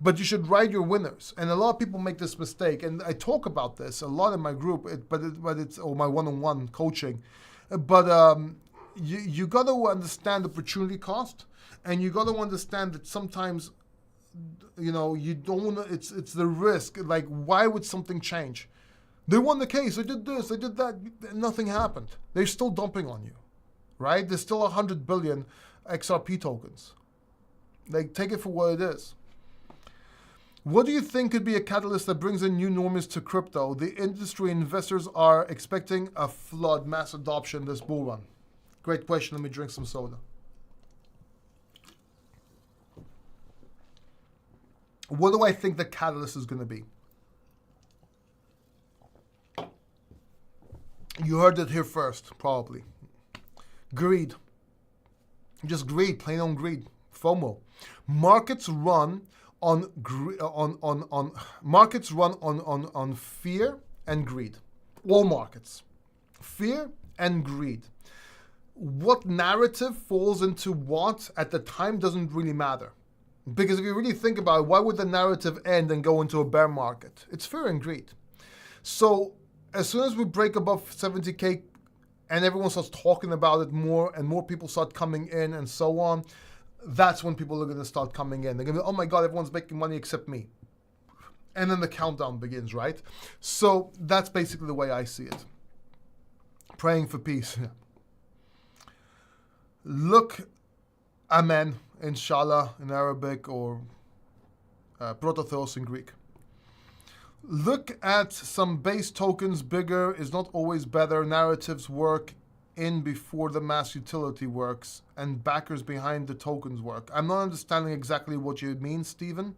Speaker 1: but you should ride your winners. And a lot of people make this mistake. And I talk about this a lot in my group, or my one-on-one coaching. But you got to understand opportunity cost, and you got to understand that sometimes, you don't. It's the risk. Like, why would something change? They won the case. They did this. They did that. Nothing happened. They're still dumping on you, right? There's still 100 billion XRP tokens. Take it for what it is. What do you think could be a catalyst that brings in new normies to crypto? The industry investors are expecting a flood, mass adoption this bull run. Great question. Let me drink some soda. What do I think the catalyst is going to be? You heard it here first, probably. Greed. Just greed, plain on greed. FOMO. Markets run on fear and greed. All markets. Fear and greed. What narrative falls into what at the time doesn't really matter. Because if you really think about it, why would the narrative end and go into a bear market? It's fear and greed. So as soon as we break above 70K and everyone starts talking about it more and more people start coming in and so on, that's when people are going to start coming in. They're going to be, oh my God, everyone's making money except me. And then the countdown begins, right? So that's basically the way I see it. Praying for peace. Look, Amen, Inshallah in Arabic, or Prototheos in Greek. Look at some base tokens. Bigger is not always better. Narratives work in before the mass utility works, and backers behind the tokens work. I'm not understanding exactly what you mean, Stephen.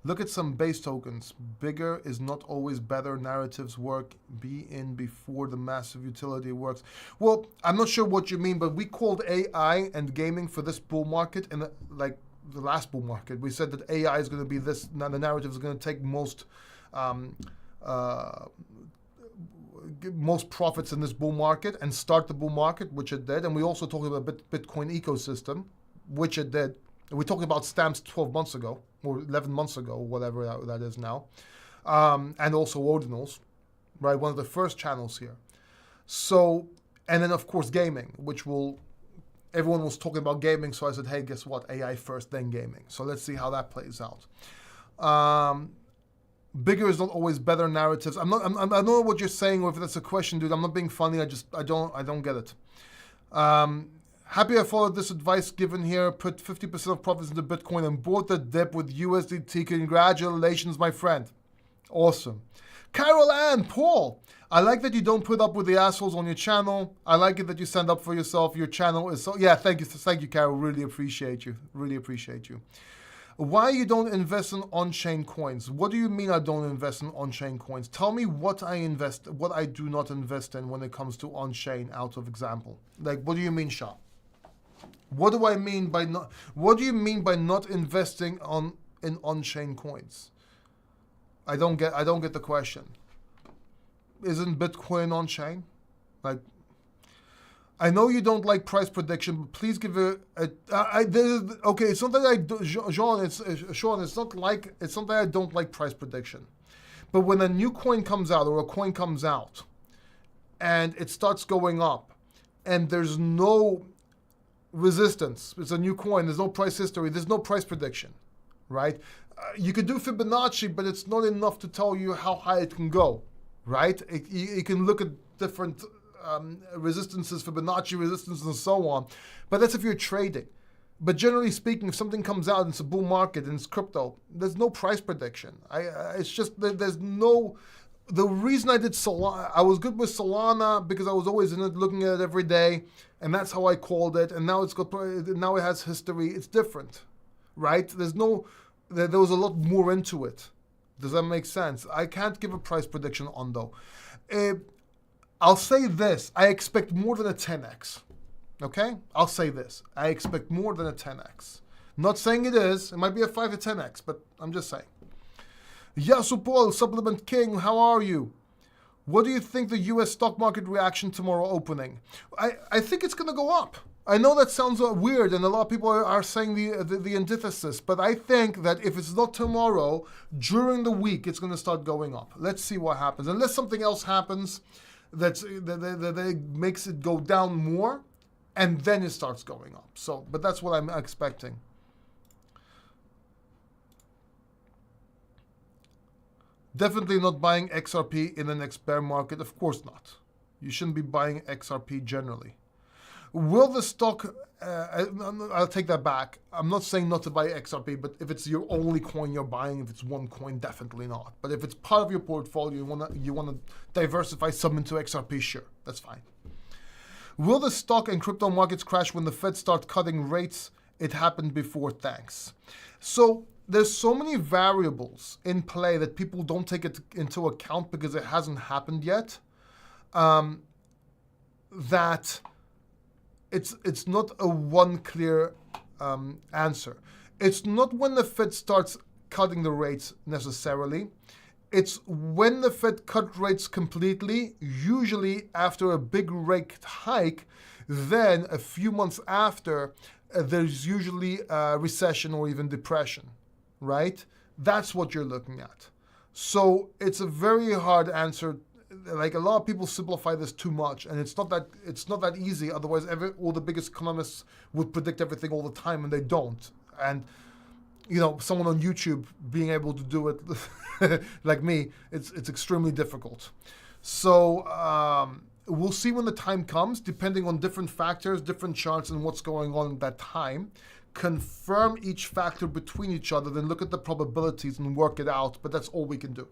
Speaker 1: Look at some base tokens. Bigger is not always better. Narratives work. Be in before the massive utility works. Well, I'm not sure what you mean, but we called AI and gaming for this bull market, and like the last bull market, we said that AI is going to be this. Now the narrative is going to take most profits in this bull market and start the bull market, which it did. And we also talked about Bitcoin ecosystem, which it did. We talked about stamps 12 months ago, or 11 months ago, whatever that is now. And also ordinals, right? One of the first channels here. So, and then of course gaming, which everyone was talking about gaming. So I said, hey, guess what? AI first, then gaming. So let's see how that plays out. Bigger is not always better. Narratives. I don't know what you're saying, or if that's a question, dude. I'm not being funny. I don't get it. Happy I followed this advice given here. Put 50% of profits into Bitcoin and bought the dip with USDT. Congratulations, my friend. Awesome. Carol Ann, Paul, I like that you don't put up with the assholes on your channel. I like it that you stand up for yourself. Your channel is so... Yeah, thank you, Carol. Really appreciate you. Really appreciate you. Why you don't invest in on-chain coins? What do you mean I don't invest in on-chain coins? Tell me what I do not invest in when it comes to on-chain, out of example. Like, what do you mean, Shah? What do I mean by not? What do you mean by not investing in on-chain coins? I don't get the question. Isn't Bitcoin on-chain? Like, I know you don't like price prediction, but please give it okay. It's not that I do, Sean. It's not that I don't like price prediction, but when a new coin comes out or a coin comes out, and it starts going up, and there's no resistance. It's a new coin. There's no price history. There's no price prediction, right? You could do Fibonacci, but it's not enough to tell you how high it can go, right? You can look at different resistances, Fibonacci resistance, and so on. But that's if you're trading. But generally speaking, if something comes out and it's a bull market and it's crypto, there's no price prediction. It's just that there's no... The reason I did Solana, I was good with Solana because I was always in it, looking at it every day, and that's how I called it. And now now it has history. It's different, right? There was a lot more into it. Does that make sense? I can't give a price prediction on though. I'll say this, I expect more than a 10x, okay? I'll say this, I expect more than a 10x. Not saying it is, it might be a 5 to 10x, but I'm just saying. Yasu Paul, Supplement King, how are you? What do you think the US stock market reaction tomorrow opening? I think it's gonna go up. I know that sounds weird and a lot of people are saying the antithesis, but I think that if it's not tomorrow, during the week, it's gonna start going up. Let's see what happens. Unless something else happens, that makes it go down more, and then it starts going up. So, but that's what I'm expecting. Definitely not buying XRP in the next bear market. Of course not. You shouldn't be buying XRP generally. Will the stock... I'll take that back. I'm not saying not to buy XRP, but if it's your only coin you're buying, if it's one coin, definitely not. But if it's part of your portfolio, you wanna diversify some into XRP, sure, that's fine. Will the stock and crypto markets crash when the Fed start cutting rates? It happened before, thanks. So there's so many variables in play that people don't take it into account because it hasn't happened yet, that it's not a one clear answer. It's not when the Fed starts cutting the rates necessarily. It's when the Fed cut rates completely, usually after a big rate hike, then a few months after, there's usually a recession or even depression, right? That's what you're looking at. So it's a very hard answer. Like, a lot of people simplify this too much, and it's not that easy. Otherwise, all the biggest economists would predict everything all the time, and they don't. And someone on YouTube being able to do it, like me, it's extremely difficult. So we'll see when the time comes, depending on different factors, different charts, and what's going on at that time. Confirm each factor between each other, then look at the probabilities and work it out. But that's all we can do.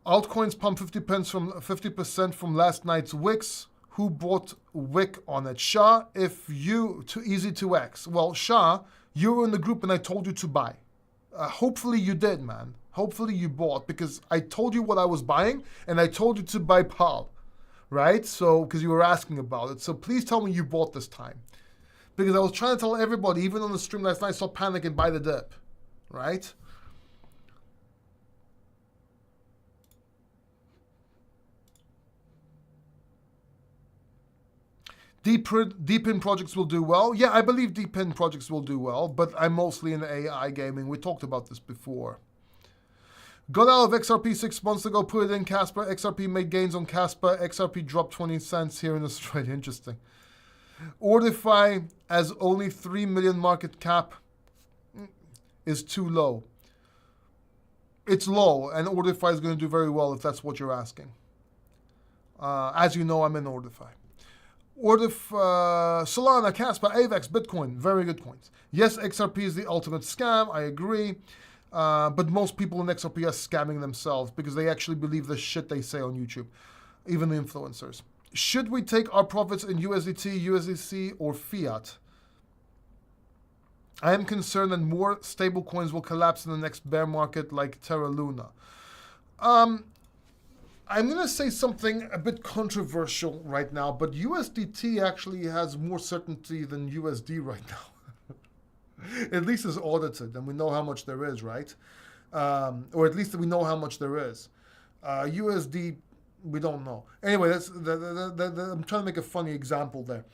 Speaker 1: Altcoins pumped 50% from last night's wicks. Who bought wick on it? Shah, too easy to X. Well, Shah, you were in the group and I told you to buy. Hopefully you did, man. Hopefully you bought, because I told you what I was buying and I told you to buy PAL, right? So, because you were asking about it. So please tell me you bought this time. Because I was trying to tell everybody, even on the stream last night, stop panic and buy the dip, right? Deep-in projects will do well. Yeah, I believe deep-in projects will do well, but I'm mostly in AI gaming. We talked about this before. Got out of XRP 6 months ago, put it in Casper. XRP made gains on Casper. XRP dropped 20 cents here in Australia. Interesting. Ordify as only 3 million market cap is too low. It's low, and Ordify is going to do very well if that's what you're asking. As you know, I'm in Ordify. Or the Solana, Casper, AVAX, Bitcoin, very good coins. Yes, XRP is the ultimate scam, I agree. But most people in XRP are scamming themselves because they actually believe the shit they say on YouTube, even the influencers. Should we take our profits in USDT, USDC, or fiat? I am concerned that more stable coins will collapse in the next bear market like Terra Luna. I'm going to say something a bit controversial right now, but USDT actually has more certainty than USD right now. At least it's audited, and we know how much there is, right? Or at least we know how much there is. USD, we don't know. Anyway, I'm trying to make a funny example there.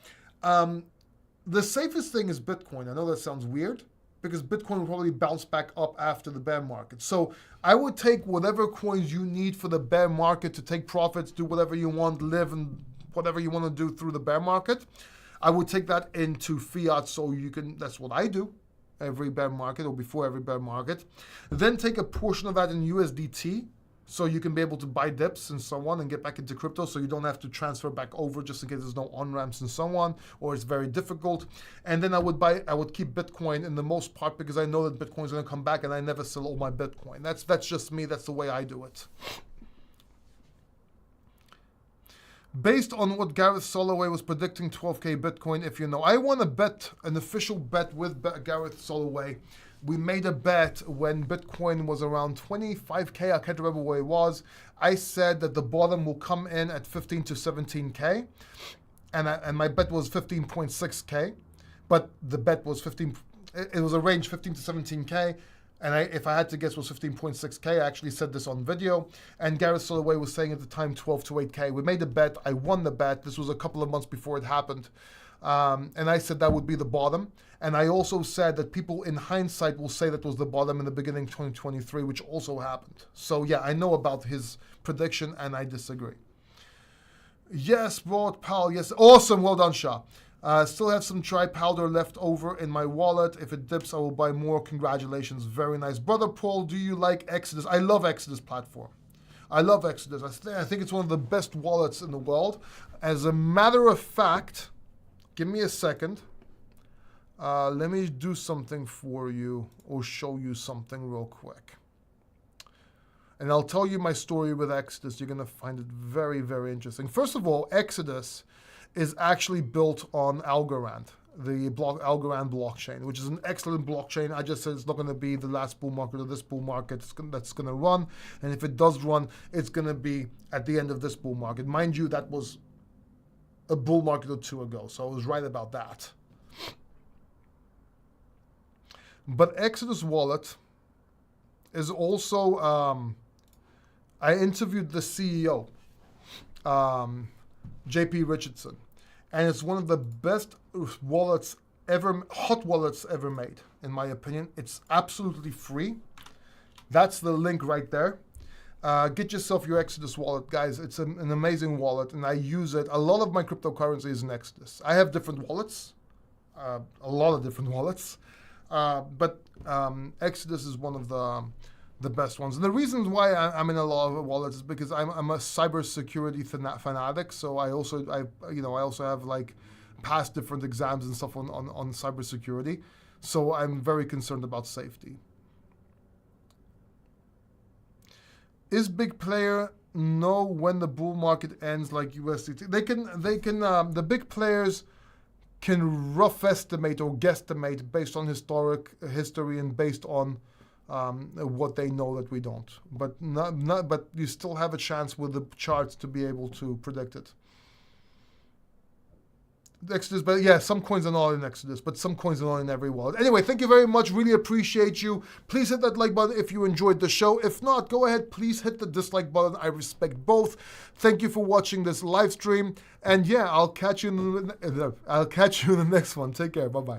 Speaker 1: The safest thing is Bitcoin. I know that sounds weird, because Bitcoin will probably bounce back up after the bear market. So I would take whatever coins you need for the bear market to take profits, do whatever you want, live and whatever you want to do through the bear market. I would take that into fiat, so you can, that's what I do every bear market or before every bear market. Then take a portion of that in USDT, so you can be able to buy dips and so on and get back into crypto, so you don't have to transfer back over just in case there's no on-ramps and so on, or it's very difficult. And then I would keep Bitcoin in the most part, because I know that Bitcoin is going to come back, and I never sell all my Bitcoin. That's just me. That's the way I do it. Based on what Gareth Soloway was predicting 12K Bitcoin, if you know. I won a bet, an official bet with Gareth Soloway. We made a bet when Bitcoin was around 25K. I can't remember where it was. I said that the bottom will come in at 15 to 17K. And my bet was 15.6K. But the bet was it was a range 15 to 17K. And if I had to guess, was 15.6K. I actually said this on video. And Gareth Soloway was saying at the time 12 to 8K. We made a bet. I won the bet. This was a couple of months before it happened. And I said that would be the bottom. And I also said that people in hindsight will say that was the bottom in the beginning of 2023, which also happened. So yeah, I know about his prediction, and I disagree. Yes, brought pal. Yes, awesome. Well done, Shah. Still have some dry powder left over in my wallet. If it dips, I will buy more. Congratulations. Very nice. Brother Paul, do you like Exodus? I love Exodus platform. I love Exodus. I think it's one of the best wallets in the world. As a matter of fact, give me a second. Let me do something for you, or show you something real quick. And I'll tell you my story with Exodus. You're going to find it very, very interesting. First of all, Exodus is actually built on Algorand, the Algorand blockchain, which is an excellent blockchain. I just said it's not going to be the last bull market or this bull market that's going to run. And if it does run, it's going to be at the end of this bull market. Mind you, that was a bull market or two ago, so I was right about that. But Exodus Wallet is also, I interviewed the CEO, JP Richardson, and it's one of the best wallets ever, hot wallets ever made, in my opinion. It's absolutely free. That's the link right there. Get yourself your Exodus wallet, guys. It's an amazing wallet, and I use it. A lot of my cryptocurrency is in Exodus. I have different wallets, a lot of different wallets. But Exodus is one of the best ones. And the reasons why I'm in a lot of wallets is because I'm a cybersecurity fanatic. So I also have like passed different exams and stuff on cybersecurity. So I'm very concerned about safety. Is big player know when the bull market ends like USDT? They can the big players can rough estimate or guesstimate based on history and based on what they know that we don't. But but you still have a chance with the charts to be able to predict it. Exodus, but yeah, some coins are not in Exodus, but some coins are not in every wallet. Anyway, thank you very much. Really appreciate you. Please hit that like button if you enjoyed the show. If not, go ahead. Please hit the dislike button. I respect both. Thank you for watching this live stream. And yeah, I'll catch you in the next one. Take care. Bye-bye.